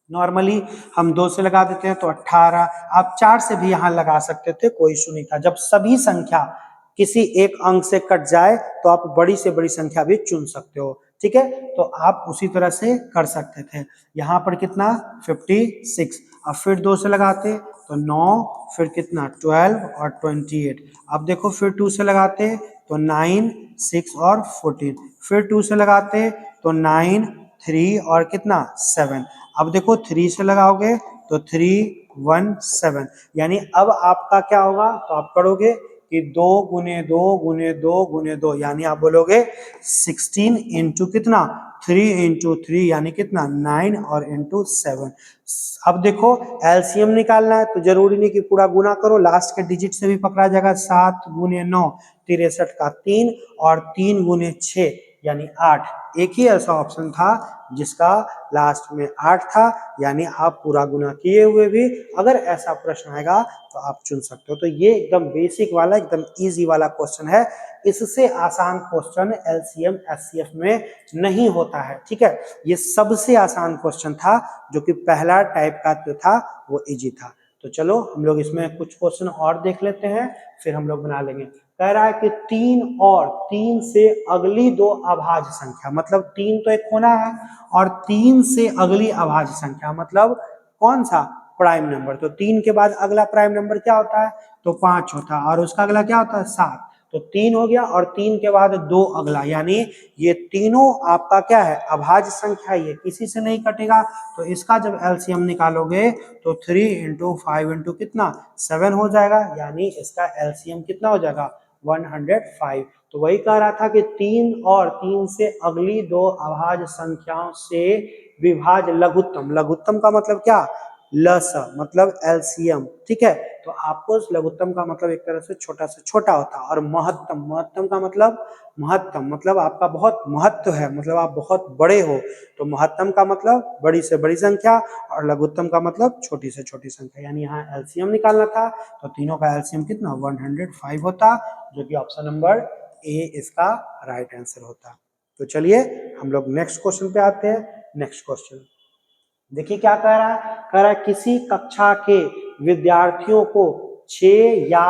[SPEAKER 1] नॉर्मली हम 2 से लगा देते हैं तो 18, आप 4 से भी यहाँ लगा सकते थे, कोई इशू नहीं था। जब सभी संख्या किसी एक अंक से कट जाए तो आप बड़ी से बड़ी संख्या भी चुन सकते हो, ठीक है। तो आप उसी तरह से कर सकते थे। यहाँ पर कितना 56, अब फिर 2 से लगाते तो 9, फिर कितना 12 और 28। अब देखो फिर 2 से लगाते तो 9, 6 और 14, फिर 2 से लगाते तो 9, 3 और कितना 7। अब देखो 3 से लगाओगे तो 3, 1, 7, यानी अब आपका क्या होगा, तो आप करोगे कि 2 गुने 2 गुने 2 गुने 2, यानी आप बोलोगे 16 इंटू कितना 3 इंटू 3, यानी कितना 9 और इंटू 7। अब देखो एलसीएम निकालना है तो जरूरी नहीं कि पूरा गुना करो, लास्ट के डिजिट से भी पकड़ा जाएगा। 7 गुने 9 63 का 3 और 3 गुने 6 यानी 8। एक ही ऐसा ऑप्शन था जिसका लास्ट में 8 था, यानी आप पूरा गुना किए हुए भी अगर ऐसा प्रश्न आएगा तो आप चुन सकते हो। तो ये एकदम बेसिक वाला, एकदम इजी वाला क्वेश्चन है। इससे आसान क्वेश्चन एलसीएम एचसीएफ में नहीं होता है, ठीक है। ये सबसे आसान क्वेश्चन था, जो कि पहला टाइप का जो था वो इजी था। तो चलो हम लोग इसमें कुछ क्वेश्चन और देख लेते हैं, फिर हम लोग बना लेंगे। कह रहा है कि 3 और 3 से अगली दो अभाज्य संख्या, मतलब 3 तो एक होना है और 3 से अगली अभाज्य संख्या मतलब कौन सा, प्राइम नंबर। तो 3 के बाद अगला प्राइम नंबर क्या होता है, तो 5 होता है, और उसका अगला क्या होता है, 7। तो 3 हो गया और 3 के बाद 2 अगला, यानी ये तीनों आपका क्या है, अभाज्य संख्या, ये किसी से नहीं कटेगा। तो इसका जब एलसीएम निकालोगे तो 3 इंटू 5 इंटू कितना 7 हो जाएगा, यानी इसका एलसीएम कितना हो जाएगा 105। तो वही कह रहा था कि 3 और 3 से अगली दो अभाज्य संख्याओं से विभाज्य लघुत्तम, लघुत्तम का मतलब क्या, लस मतलब एलसीएम, ठीक है। तो आपको लघुत्तम का मतलब एक तरह से छोटा से छोटा होता है, और महत्तम, महत्तम का मतलब महत्तम मतलब आपका बहुत महत्व है, मतलब आप बहुत बड़े हो। तो महत्तम का मतलब बड़ी से बड़ी संख्या और लघुत्तम का मतलब छोटी से छोटी संख्या, यानी यहाँ एलसीएम निकालना था। तो तीनों का एलसीएम कितना 105 होता, जो कि ऑप्शन नंबर ए इसका राइट आंसर होता। तो चलिए हम लोग नेक्स्ट क्वेश्चन पे आते हैं। नेक्स्ट क्वेश्चन देखिए क्या कह रहा है, कह रहा है किसी कक्षा के विद्यार्थियों को 6 या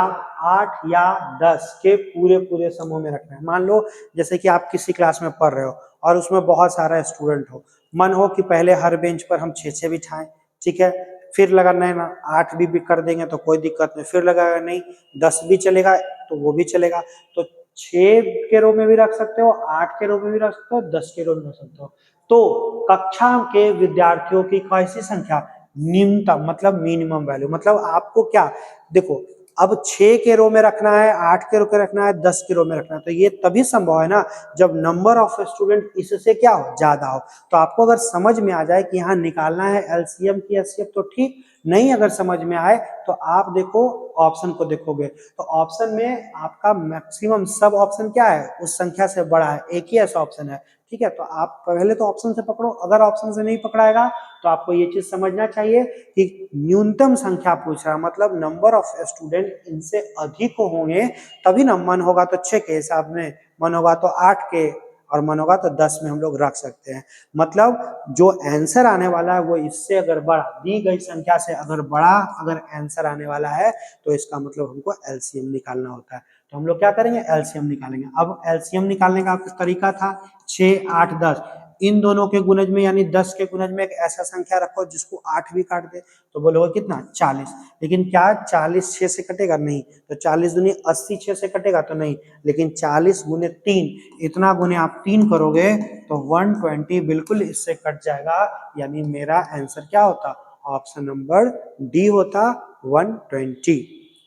[SPEAKER 1] 8 या 10 के पूरे पूरे समूह में रखना है। मान लो जैसे कि आप किसी क्लास में पढ़ रहे हो और उसमें बहुत सारा स्टूडेंट हो, मन हो कि पहले हर बेंच पर हम 6 बिठाएं, ठीक है, फिर लगा नहीं ना 8 भी कर देंगे तो कोई दिक्कत नहीं, फिर लगा नहीं 10 भी चलेगा तो वो भी चलेगा। तो 6 के रो में भी रख सकते हो, 8 के रो में भी रख सकते हो, 10 के रो में रख सकते हो। तो कक्षा के विद्यार्थियों की कैसी संख्या, न्यूनतम मतलब मिनिमम वैल्यू, मतलब आपको क्या, देखो अब 6 के रो में रखना है, 8 के रो में रखना है, 10 के रो में रखना है, तो ये तभी संभव है ना जब नंबर ऑफ स्टूडेंट इससे क्या हो, ज्यादा हो। तो आपको अगर समझ में आ जाए कि यहाँ निकालना है एलसीएम की एचसीएफ तो ठीक, नहीं अगर समझ में आए तो आप देखो ऑप्शन को देखोगे, तो ऑप्शन में आपका मैक्सिमम सब ऑप्शन क्या है, उस संख्या से बड़ा है, एक ही ऐसा ऑप्शन है, ठीक है। तो आप पहले तो ऑप्शन से पकड़ो, अगर ऑप्शन से नहीं पकड़ाएगा तो आपको ये चीज समझना चाहिए कि न्यूनतम संख्या पूछ रहा है, मतलब नंबर ऑफ स्टूडेंट इनसे अधिक होंगे तभी ना, मन होगा तो 6 के हिसाब में, मन होगा तो 8 के, और मन होगा तो 10 में हम लोग रख सकते हैं। मतलब जो आंसर आने वाला है वो इससे अगर बड़ा, दी गई संख्या से अगर बड़ा अगर आंसर आने वाला है तो इसका मतलब हमको एलसीएम निकालना होता है। तो हम लोग क्या करेंगे, एलसीएम निकालेंगे। अब एलसीएम निकालने का तरीका था 6, 8, 10, इन दोनों के गुणज में यानी 10 के गुणज में एक ऐसा संख्या रखो जिसको 8 भी काट दे, तो बोलोगे कितना 40। लेकिन क्या 40 6 से कटेगा, नहीं। तो 40 दूनी 80 6 से कटेगा तो नहीं, लेकिन 40 गुने 3, इतना गुने आप 3 करोगे तो 120 बिल्कुल इससे कट जाएगा, यानी मेरा आंसर क्या होता, ऑप्शन नंबर डी होता 120,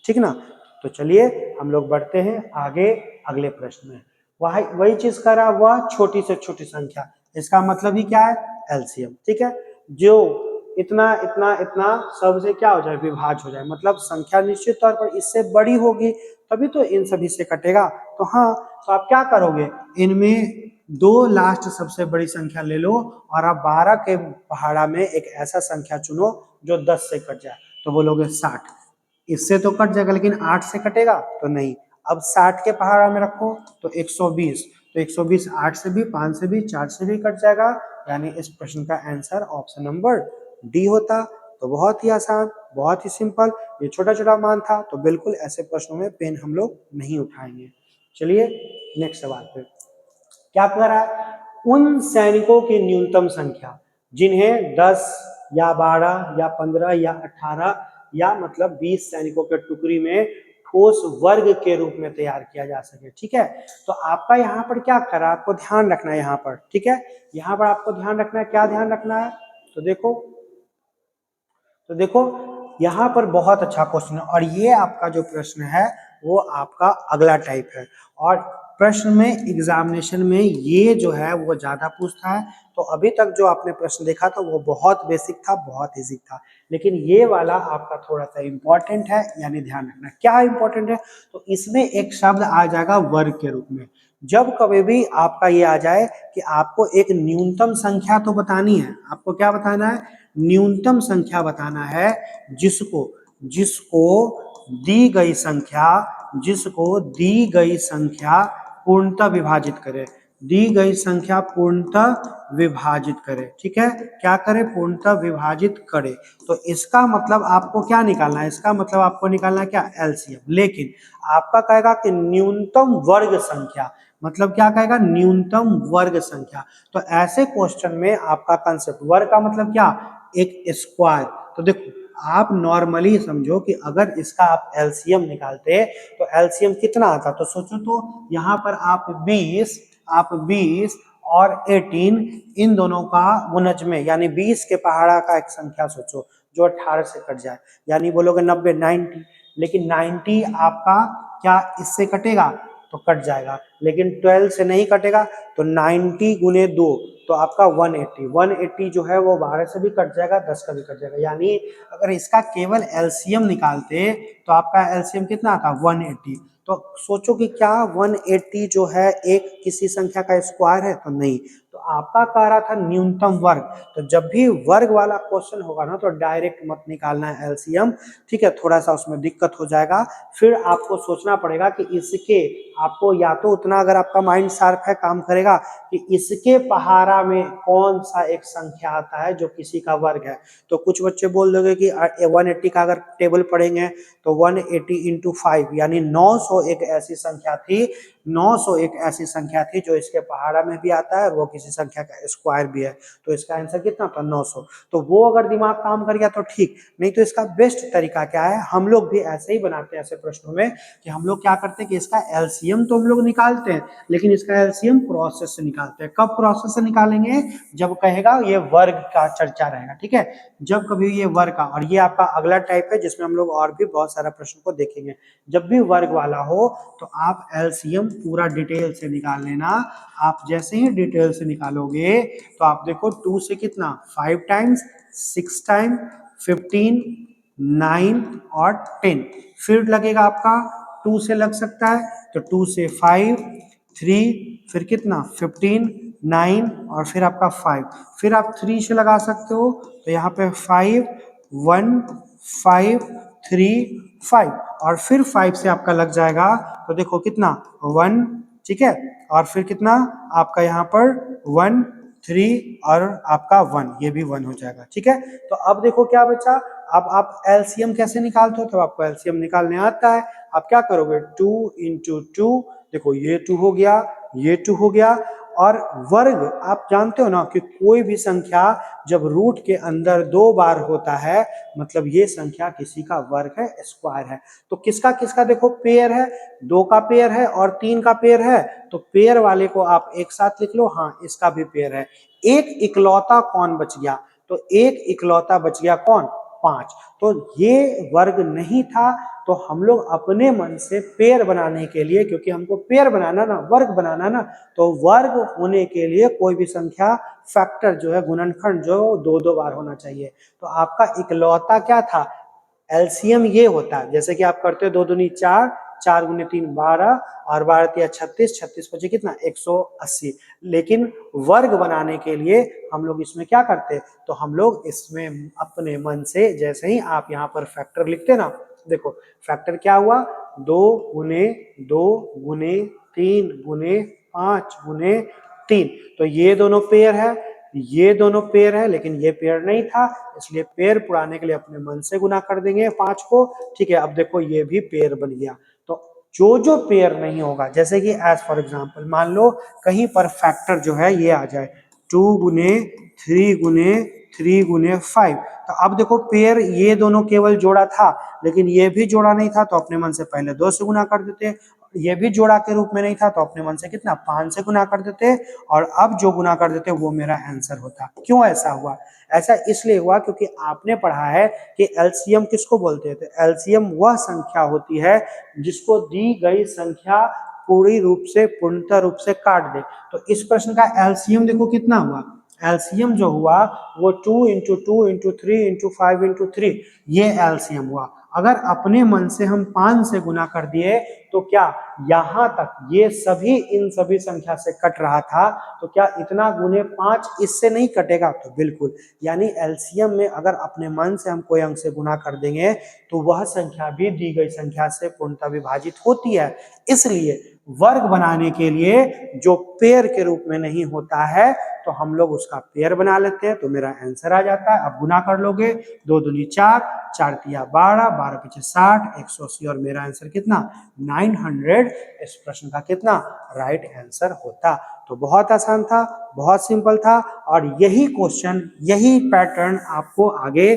[SPEAKER 1] ठीक ना। तो चलिए हम लोग बढ़ते हैं आगे अगले प्रश्न में। वही चीज कर रहा, वह छोटी से छोटी संख्या, इसका मतलब ही क्या है, एलसीएम, ठीक है। जो इतना इतना इतना सबसे क्या हो जाए, विभाज्य हो जाए, मतलब संख्या निश्चित तौर पर इससे बड़ी होगी तभी तो इन सभी से कटेगा। तो हाँ, तो आप क्या करोगे, इनमें दो लास्ट सबसे बड़ी संख्या ले लो और आप 12 के पहाड़ा में एक ऐसा संख्या चुनो जो 10 से कट जाए, तो बोलोगे 60, इससे तो कट जाएगा लेकिन 8 से कटेगा तो नहीं। अब 60 के पहाड़ा में रखो तो 120, तो 120 8 से भी, 5 से भी, 4 से भी कट जाएगा, यानी इस प्रश्न का आंसर ऑप्शन नंबर डी होता। तो बहुत ही आसान, बहुत ही सिंपल, ये छोटा छोटा मान था, तो बिल्कुल ऐसे प्रश्नों में पेन हम लोग नहीं उठाएंगे। चलिए नेक्स्ट सवाल पे क्या कह रहा है, उन सैनिकों की न्यूनतम संख्या जिन्हें 10 या 12 या 15 या 18 या मतलब 20 सैनिकों के टुकड़ी में ठोस वर्ग के रूप में तैयार किया जा सके, ठीक है। तो आपका यहाँ पर क्या करा, आपको ध्यान रखना है यहाँ पर, ठीक है, यहाँ पर आपको ध्यान रखना है, क्या ध्यान रखना है, तो देखो यहाँ पर बहुत अच्छा क्वेश्चन है, और ये आपका जो प्रश्न है वो आपका अगला टाइप है, और प्रश्न में एग्जामिनेशन में ये जो है वो ज्यादा पूछता है। तो अभी तक जो आपने प्रश्न देखा था वो बहुत बेसिक था, बहुत इजी था, लेकिन ये वाला आपका थोड़ा सा इंपॉर्टेंट है, यानी ध्यान रखना। क्या इंपॉर्टेंट है, तो इसमें एक शब्द आ जाएगा वर्ग के रूप में। जब कभी भी आपका ये आ जाए कि आपको एक न्यूनतम संख्या तो बतानी है, आपको क्या बताना है, न्यूनतम संख्या बताना है जिसको जिसको दी गई संख्या, जिसको दी गई संख्या पूर्णतः विभाजित करे, दी गई संख्या पूर्णतः विभाजित करे। ठीक है, क्या करे? पूर्णतः विभाजित करे। तो इसका मतलब आपको क्या निकालना है? इसका मतलब आपको निकालना है क्या? एलसीएम। लेकिन आपका कहेगा कि न्यूनतम वर्ग संख्या, मतलब क्या कहेगा? न्यूनतम वर्ग संख्या। तो ऐसे क्वेश्चन में आपका कंसेप्ट वर्ग का मतलब क्या? एक स्क्वायर। तो देखो, आप नॉर्मली समझो कि अगर इसका आप एलसीएम निकालते तो एलसीएम कितना आता? तो सोचो तो यहाँ पर आप 20 और 18 इन दोनों का गुणज में, यानी 20 के पहाड़ा का एक संख्या सोचो जो 18 से कट जाए, यानी बोलोगे 90, 90, लेकिन 90 आपका क्या इससे कटेगा? तो कट जाएगा। लेकिन 12 से नहीं कटेगा, तो 90 गुने 2 तो आपका 180। 180 जो है वो 12 से भी कट जाएगा, 10 का भी कट जाएगा। यानी अगर इसका केवल एलसीएम निकालते तो आपका एलसीएम कितना आता? 180। तो सोचो कि क्या 180 जो है एक किसी संख्या का स्क्वायर है? तो नहीं। तो आपका कह रहा था न्यूनतम वर्ग। तो जब भी वर्ग वाला क्वेश्चन होगा ना, तो डायरेक्ट मत निकालना है एलसीएम। ठीक है, थोड़ा सा उसमें दिक्कत हो जाएगा। फिर आपको सोचना पड़ेगा कि इसके, आपको या तो उतना अगर आपका माइंड शार्प है काम करेगा कि इसके पहाड़ा में कौन सा एक संख्या आता है जो किसी का वर्ग है। तो कुछ बच्चे बोल दोगे कि 180 का अगर टेबल पढ़ेंगे तो 180 इंटू 5 यानी 900 एक ऐसी संख्या थी, 900 एक ऐसी संख्या थी जो इसके पहाड़ा में भी आता है और वो किसी संख्या का स्क्वायर भी है। तो इसका आंसर कितना था? 900। तो वो अगर दिमाग काम कर गया तो ठीक, नहीं तो इसका बेस्ट तरीका क्या है? हम लोग भी ऐसे ही बनाते हैं ऐसे प्रश्नों में कि हम लोग क्या करते हैं कि इसका एलसीएम तो हम लोग निकालते हैं, लेकिन इसका एलसीएम प्रोसेस से निकालते हैं। कब प्रोसेस से निकालेंगे? जब कहेगा ये वर्ग का चर्चा रहेगा। ठीक है, जब कभी ये वर्ग का, और ये आपका अगला टाइप है जिसमें हम लोग और भी बहुत सारा प्रश्न को देखेंगे। जब भी वर्ग वाला हो तो आप एलसीएम पूरा डिटेल से निकाल लेना। आप जैसे ही डिटेल से निकालोगे तो आप देखो 2 से कितना? 5 टाइम्स, 6 टाइम, 15, 9 और 10। फिर लगेगा आपका 2 से लग सकता है, तो 2 से 5, 3, फिर कितना? 15, 9 और फिर आपका 5। फिर आप 3 से लगा सकते हो, तो यहाँ पे 5, 1, 5, 3, 5 और फिर 5 से आपका लग जाएगा, तो देखो कितना? 1। ठीक है, और फिर कितना आपका यहाँ पर? 1, 3 और आपका 1, ये भी 1 हो जाएगा। ठीक है, तो अब देखो क्या बचा। अब आप एलसीएम कैसे निकालते हो? तो आपको एलसीएम निकालने आता है। आप क्या करोगे? 2 इंटू 2, देखो ये 2 हो गया, ये 2 हो गया। और वर्ग आप जानते हो ना कि कोई भी संख्या जब रूट के अंदर 2 बार होता है, मतलब ये संख्या किसी का वर्ग है, स्क्वायर है। तो किसका किसका देखो पेयर है? 2 का पेयर है और 3 का पेयर है। तो पेयर वाले को आप एक साथ लिख लो, हाँ इसका भी पेयर है। एक इकलौता कौन बच गया? तो एक इकलौता बच गया कौन? 5। तो ये वर्ग नहीं था, तो हम लोग अपने मन से पेयर बनाने के लिए, क्योंकि हमको पेयर बनाना ना, वर्ग बनाना ना, तो वर्ग होने के लिए कोई भी संख्या फैक्टर जो है, गुणनखंड जो 2-2 बार होना चाहिए। तो आपका इकलौता क्या था? एलसीएम ये होता है, जैसे कि आप करते हो 2 दूनी 4, 4 गुने 3 12 और 12 तिया 36, 36 बचे कितना? 180। लेकिन वर्ग बनाने के लिए हम लोग इसमें क्या करते? तो हम लोग इसमें अपने मन से, जैसे ही आप यहाँ पर फैक्टर लिखते ना, देखो फैक्टर क्या हुआ? 2 गुने 2 गुने 3 गुने 5 गुने 3। तो ये दोनों पेयर है, ये दोनों पेयर है, लेकिन ये पेयर नहीं था, इसलिए पेयर पुराने के लिए अपने मन से गुना कर देंगे 5 को। ठीक है, अब देखो ये भी पेयर बन गया। तो जो जो पेयर नहीं होगा, जैसे कि एज फॉर एग्जांपल मान लो कहीं पर फैक्टर जो है ये आ जाए 2 गुने 3 गुने 3 गुने 5, तो अब देखो पेयर ये दोनों केवल जोड़ा था, लेकिन ये भी जोड़ा नहीं था, तो अपने मन से पहले 2 से गुना कर देते। ये भी जोड़ा के रूप में नहीं था, तो अपने मन से कितना? 5 से गुना कर देते, और अब जो गुना कर देते वो मेरा आंसर होता। क्यों ऐसा हुआ? ऐसा इसलिए हुआ क्योंकि आपने पढ़ा है कि एलसीएम किसको बोलते हैं? तो एलसीएम वह संख्या होती है जिसको दी गई संख्या पूरी रूप से, पूर्णतः रूप से काट दे। तो इस प्रश्न का एलसीएम देखो कितना हुआ। एलसीएम जो हुआ वो 2 इंटू 2 इंटू 3 इंटू 5 इंटू 3, ये एलसीएम हुआ। अगर अपने मन से हम 5 से गुना कर दिए तो क्या यहां तक ये सभी इन सभी संख्या से कट रहा था, तो क्या इतना गुने 5 इससे नहीं कटेगा? तो बिल्कुल। यानी एलसीएम में अगर अपने मन से हम कोई अंक से गुना कर देंगे तो वह संख्या भी दी गई संख्या से पूर्णतः विभाजित होती है। इसलिए वर्ग बनाने के लिए जो पेयर के रूप में नहीं होता है तो हम लोग उसका पेयर बना लेते हैं, तो मेरा आंसर आ जाता है। अब गुना कर लोगे, 2 दूनी 4, 4 तिया 12, 12 पीछे 60, 180 और मेरा आंसर कितना 900 इस प्रश्न का कितना राइट आंसर होता। तो बहुत आसान था, बहुत सिंपल था और यही क्वेश्चन, यही पैटर्न आपको आगे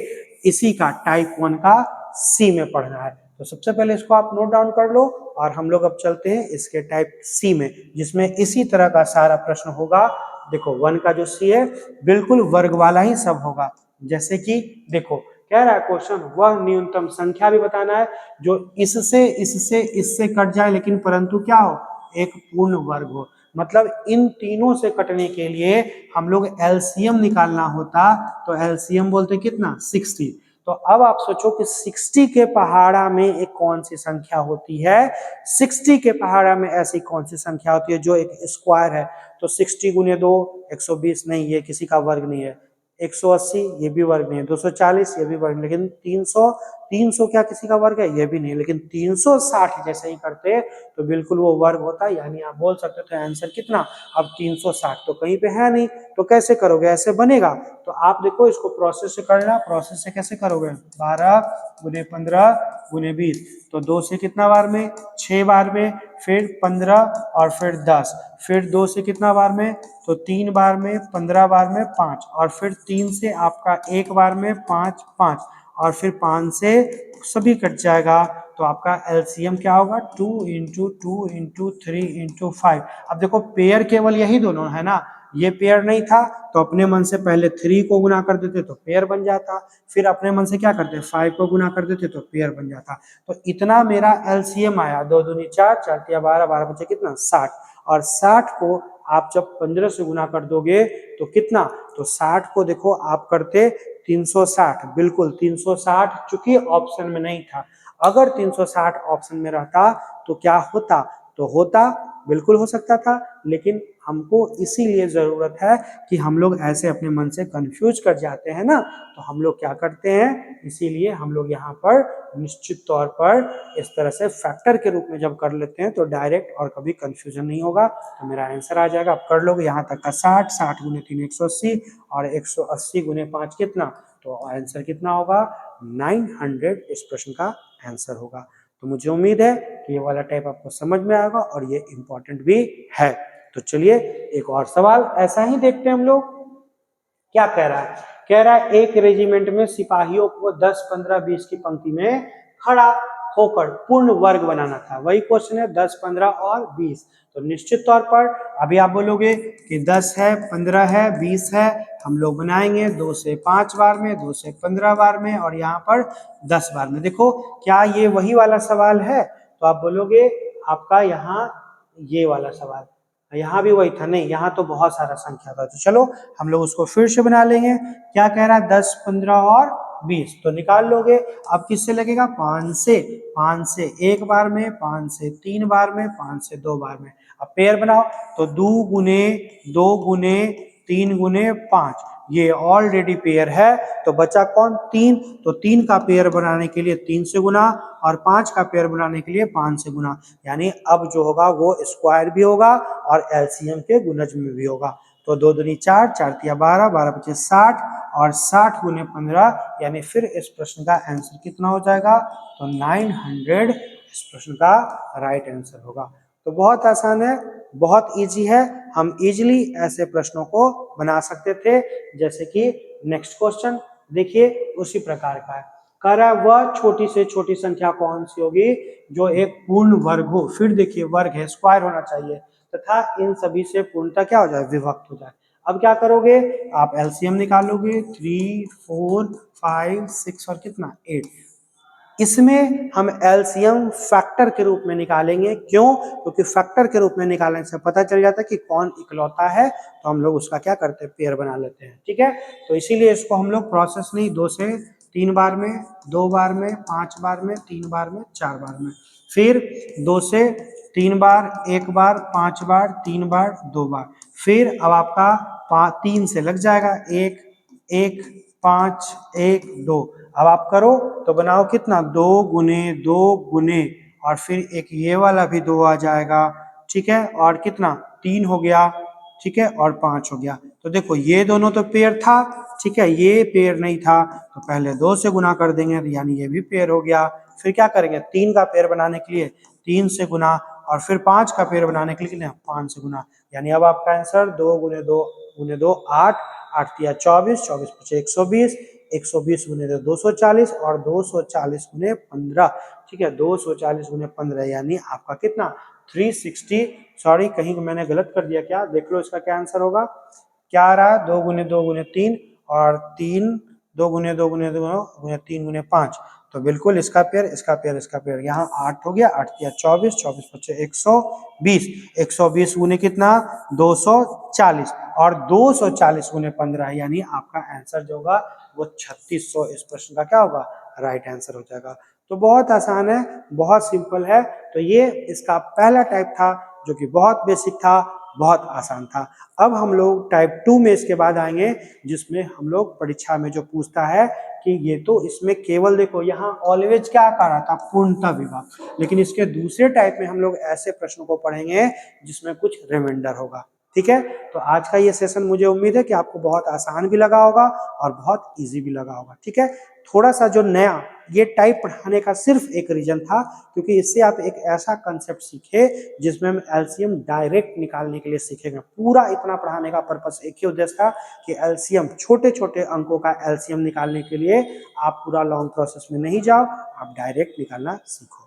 [SPEAKER 1] इसी का टाइप 1 का सी में पढ़ना है। तो सबसे पहले इसको आप नोट डाउन कर लो और हम लोग अब चलते हैं इसके टाइप सी में, जिसमें इसी तरह का सारा प्रश्न होगा। देखो 1 का जो सी है बिल्कुल वर्ग वाला ही सब होगा। जैसे कि देखो कह रहा है क्वेश्चन, वह न्यूनतम संख्या भी बताना है जो इससे इससे इससे कट जाए लेकिन परंतु क्या हो, एक पूर्ण वर्ग हो। मतलब इन तीनों से कटने के लिए हम लोग एलसीएम निकालना होता, तो एलसीएम बोलते कितना 60। तो अब आप सोचो कि 60 के पहाड़ा में एक कौन सी संख्या होती है, 60 के पहाड़ा में ऐसी कौन सी संख्या होती है जो एक स्क्वायर है। तो 60 गुने 2 120 नहीं, ये किसी का वर्ग नहीं है। 180 ये भी वर्ग नहीं है। 240 ये भी वर्ग नहीं, लेकिन 300 क्या किसी का वर्ग है, ये भी नहीं। लेकिन 360 जैसे ही करते तो बिल्कुल वो वर्ग होता, यानी आप बोल सकते थे आंसर कितना अब 360। तो कहीं पे है नहीं, तो कैसे करोगे, ऐसे बनेगा। तो आप देखो इसको प्रोसेस से करना, प्रोसेस से कैसे करोगे, 12 गुने 15 गुने 20, तो 2 से कितना बार में 6 बार में, फिर 15 और फिर 10, फिर 2 से कितना बार में, तो 3 बार में, 15 बार में 5, और फिर 3 से आपका एक बार में 5 5, और फिर 5 से सभी कट जाएगा। तो आपका एलसीएम क्या होगा 2 इंटू 2 इंटू 3 इंटू 5। अब देखो पेयर केवल यही दोनों है ना, ये पेयर नहीं था तो अपने मन से पहले 3 को गुना कर देते तो पेयर बन जाता, फिर अपने मन से क्या करते 5 को गुना कर देते तो पेयर बन जाता। तो इतना मेरा एलसीएम आया, 2 दूनी 4, 4 तिया 12, 12 बचे कितना 60, और 60 को आप जब 15 से गुना कर दोगे तो कितना, तो 60 को देखो आप करते 360, बिल्कुल 360, चूंकि ऑप्शन में नहीं था। अगर 360 ऑप्शन में रहता तो क्या होता, तो होता, बिल्कुल हो सकता था, लेकिन हमको इसीलिए जरूरत है कि हम लोग ऐसे अपने मन से कंफ्यूज कर जाते हैं ना, तो हम लोग क्या करते हैं, इसीलिए हम लोग यहाँ पर निश्चित तौर पर इस तरह से फैक्टर के रूप में जब कर लेते हैं तो डायरेक्ट और कभी कंफ्यूजन नहीं होगा। तो मेरा आंसर आ जाएगा, आप कर लोगे यहाँ तक का 60, 60 गुने 3 180, और 180 गुने 5 कितना, तो आंसर कितना होगा 900 इस प्रश्न का आंसर होगा। तो मुझे उम्मीद है कि ये वाला टाइप आपको समझ में आएगा और ये इंपॉर्टेंट भी है। तो चलिए एक और सवाल ऐसा ही देखते हैं हम लोग, क्या कह रहा है, कह रहा है एक रेजिमेंट में सिपाहियों को 10 15 20 की पंक्ति में खड़ा होकर पूर्ण वर्ग बनाना था। वही क्वेश्चन है 10 15 और 20। तो निश्चित तौर पर अभी आप बोलोगे कि 10 है 15 है 20 है, हम लोग बनाएंगे 2 से 5 बार में, 2 से 15 बार में, और यहाँ पर 10 बार में। देखो क्या ये वही वाला सवाल है, तो आप बोलोगे आपका यहाँ ये वाला सवाल, यहाँ भी वही था, नहीं यहाँ तो बहुत सारा संख्या था। तो चलो हम लोग उसको फिर से बना लेंगे। क्या कह रहा है 10 15 और 20, तो निकाल लोगे। अब किससे लगेगा, 5 से, 5 से एक बार में, 5 से 3 बार में, 5 से 2 बार में। अब पेयर बनाओ, तो 2 गुने 2 गुने 3 गुने 5, ये ऑलरेडी पेयर है, तो बचा कौन 3, तो 3 का पेयर बनाने के लिए 3 से गुना, और 5 का पेयर बनाने के लिए 5 से गुना, यानी अब जो होगा वो स्क्वायर भी होगा और एलसीएम के गुणज में भी होगा। तो 2 दूनी 4, 4 तिया 12, 12 पचे 60, और 60 गुने 15, यानी फिर इस प्रश्न का आंसर कितना हो जाएगा, तो 900 इस प्रश्न का राइट आंसर होगा। तो बहुत आसान है, बहुत इजी है, हम इजीली ऐसे प्रश्नों को बना सकते थे। जैसे कि नेक्स्ट क्वेश्चन देखिए उसी प्रकार का है, कह रहा है वह छोटी से छोटी संख्या कौन सी होगी जो एक पूर्ण वर्ग हो। फिर देखिए वर्ग है, स्क्वायर होना चाहिए, तथा इन सभी से पूर्णतः क्या हो जाए, विभक्त हो जाए। अब क्या करोगे, आप एलसीएम निकालोगे, 3 4 5 6 और कितना 8। इसमें हम एलसीएम फैक्टर के रूप में निकालेंगे, क्यों, क्योंकि फैक्टर के रूप में निकालने से पता चल जाता है कि कौन इकलौता है, तो हम लोग उसका क्या करते हैं, पेयर बना लेते हैं। ठीक है, तो इसीलिए इसको हम लोग प्रोसेस नहीं 2 से 3 बार में, 2 बार में, 5 बार में, 3 बार में, 4 बार में, फिर 2 से 3 बार, 1 बार, 5 बार, 3 बार, 2 बार, फिर अब आपका 3 से लग जाएगा 1 1 5 1 2। अब आप करो तो बनाओ कितना 2 गुने 2 गुने, और फिर एक ये वाला भी 2 आ जाएगा, ठीक है, और कितना 3 हो गया, ठीक है, और 5 हो गया। तो देखो ये दोनों तो पेयर था, ठीक है, ये पेयर नहीं था, तो पहले 2 से गुना कर देंगे, यानी ये भी पेयर हो गया। फिर क्या करेंगे, 3 का पेयर बनाने के लिए 3 से गुना, और फिर 5 का पेयर बनाने के लिए 5 से गुना, यानी अब आपका आंसर 2 गुने 2 गुने 2 8, 8 तिया 24, 24 पचे 120, 120 गुने 2 240, और 240 गुने 15, ठीक है, 240 गुने 15 यानी आपका कितना 360। सॉरी, कहीं मैंने गलत कर दिया क्या, देख लो इसका क्या आंसर होगा, क्या रहा, 2 गुने 3, और 3 2 गुने 2 गुने 2 गुने 3 गुने 5, तो बिल्कुल इसका पेयर इसका पेयर इसका पेयर, यहाँ 8 हो गया, 8 तिया 24, 24 पचे 120, 120 गुने कितना 240, और 240 गुने 15, यानी आपका आंसर जो होगा वो 3600 इस प्रश्न का क्या होगा, राइट आंसर हो जाएगा। तो बहुत आसान है, बहुत सिंपल है। तो ये इसका पहला टाइप था जो कि बहुत बेसिक था, बहुत आसान था। अब हम लोग टाइप 2 में इसके बाद आएंगे, जिसमें हम लोग परीक्षा में जो पूछता है कि ये तो इसमें केवल देखो यहाँ ऑलवेज क्या कर रहा था, पूर्णता विभाग, लेकिन इसके दूसरे टाइप में हम लोग ऐसे प्रश्नों को पढ़ेंगे जिसमें कुछ रिमाइंडर होगा। ठीक है, तो आज का ये सेशन मुझे उम्मीद है कि आपको बहुत आसान भी लगा होगा और बहुत इजी भी लगा होगा। ठीक है, थोड़ा सा जो नया ये टाइप पढ़ाने का सिर्फ एक रीजन था, क्योंकि इससे आप एक ऐसा कंसेप्ट सीखे जिसमें हम एलसीएम डायरेक्ट निकालने के लिए सीखेंगे। पूरा इतना पढ़ाने का पर्पस एक ही उद्देश्य था कि एलसीएम, छोटे छोटे अंकों का एलसीएम निकालने के लिए आप पूरा लॉन्ग प्रोसेस में नहीं जाओ, आप डायरेक्ट निकालना सीखो।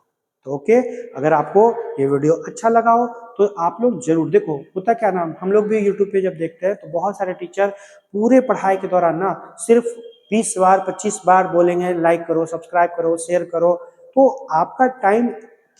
[SPEAKER 1] तो ओके, अगर आपको ये वीडियो अच्छा लगा हो तो आप लोग जरूर देखो, होता क्या नाम, हम लोग भी यूट्यूब पे जब देखते हैं तो बहुत सारे टीचर पूरे पढ़ाई के दौरान ना सिर्फ 20 बार 25 बार बोलेंगे लाइक करो, सब्सक्राइब करो, शेयर करो, तो आपका टाइम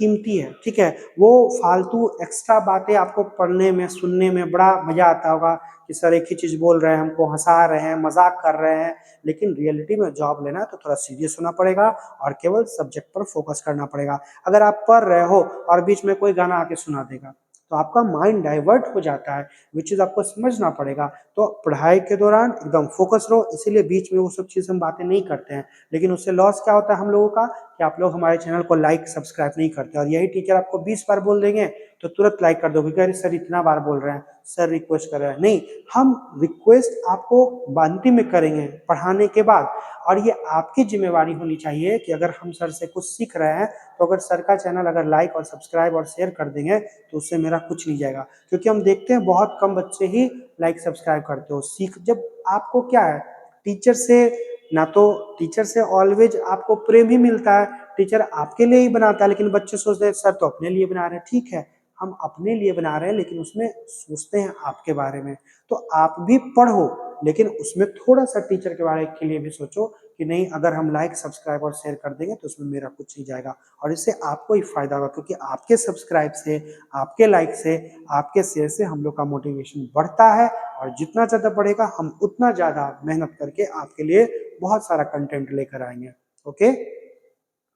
[SPEAKER 1] कीमती है। ठीक है, वो फालतू एक्स्ट्रा बातें आपको पढ़ने में सुनने में बड़ा मजा आता होगा कि सर एक ही चीज बोल रहे हैं, हमको हंसा रहे हैं, मजाक कर रहे हैं, लेकिन रियलिटी में जॉब लेना तो थोड़ा सीरियस होना पड़ेगा और केवल सब्जेक्ट पर फोकस करना पड़ेगा। अगर आप पढ़ रहे हो और बीच में कोई गाना आके सुना देगा तो आपका माइंड डाइवर्ट हो जाता है, विच चीज आपको समझना पड़ेगा। तो पढ़ाई के दौरान एकदम फोकस रहो, इसीलिए बीच में वो सब चीज हम बातें नहीं करते हैं, लेकिन उससे लॉस क्या होता है हम लोगों का कि आप लोग हमारे चैनल को लाइक सब्सक्राइब नहीं करते, और यही टीचर आपको 20 बार बोल देंगे तो तुरंत लाइक कर दोगे, अरे सर इतना बार बोल रहे हैं, सर रिक्वेस्ट कर रहे हैं। नहीं, हम रिक्वेस्ट आपको अंतिम में करेंगे पढ़ाने के बाद, और ये आपकी जिम्मेवारी होनी चाहिए कि अगर हम सर से कुछ सीख रहे हैं तो अगर सर का चैनल अगर लाइक और सब्सक्राइब और शेयर कर देंगे तो उससे मेरा कुछ नहीं जाएगा, क्योंकि हम देखते हैं बहुत कम बच्चे ही लाइक सब्सक्राइब करते हो। सीख जब आपको क्या है, टीचर से ना तो टीचर से ऑलवेज आपको प्रेम ही मिलता है, टीचर आपके लिए ही बनाता है, लेकिन बच्चे सोचते हैं सर तो अपने लिए बना रहे हैं। ठीक है, हम अपने लिए बना रहे हैं, लेकिन उसमें सोचते हैं आपके बारे में। तो आप भी पढ़ो, लेकिन उसमें थोड़ा सा टीचर के बारे के लिए भी सोचो कि नहीं, अगर हम लाइक सब्सक्राइब और शेयर कर देंगे तो उसमें मेरा कुछ नहीं जाएगा, और इससे आपको ही फायदा होगा, क्योंकि आपके सब्सक्राइब से, आपके लाइक से, आपके शेयर से हम लोग का मोटिवेशन बढ़ता है, और जितना ज़्यादा बढ़ेगा हम उतना ज़्यादा मेहनत करके आपके लिए बहुत सारा कंटेंट लेकर आएंगे। Okay,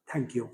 [SPEAKER 1] thank you.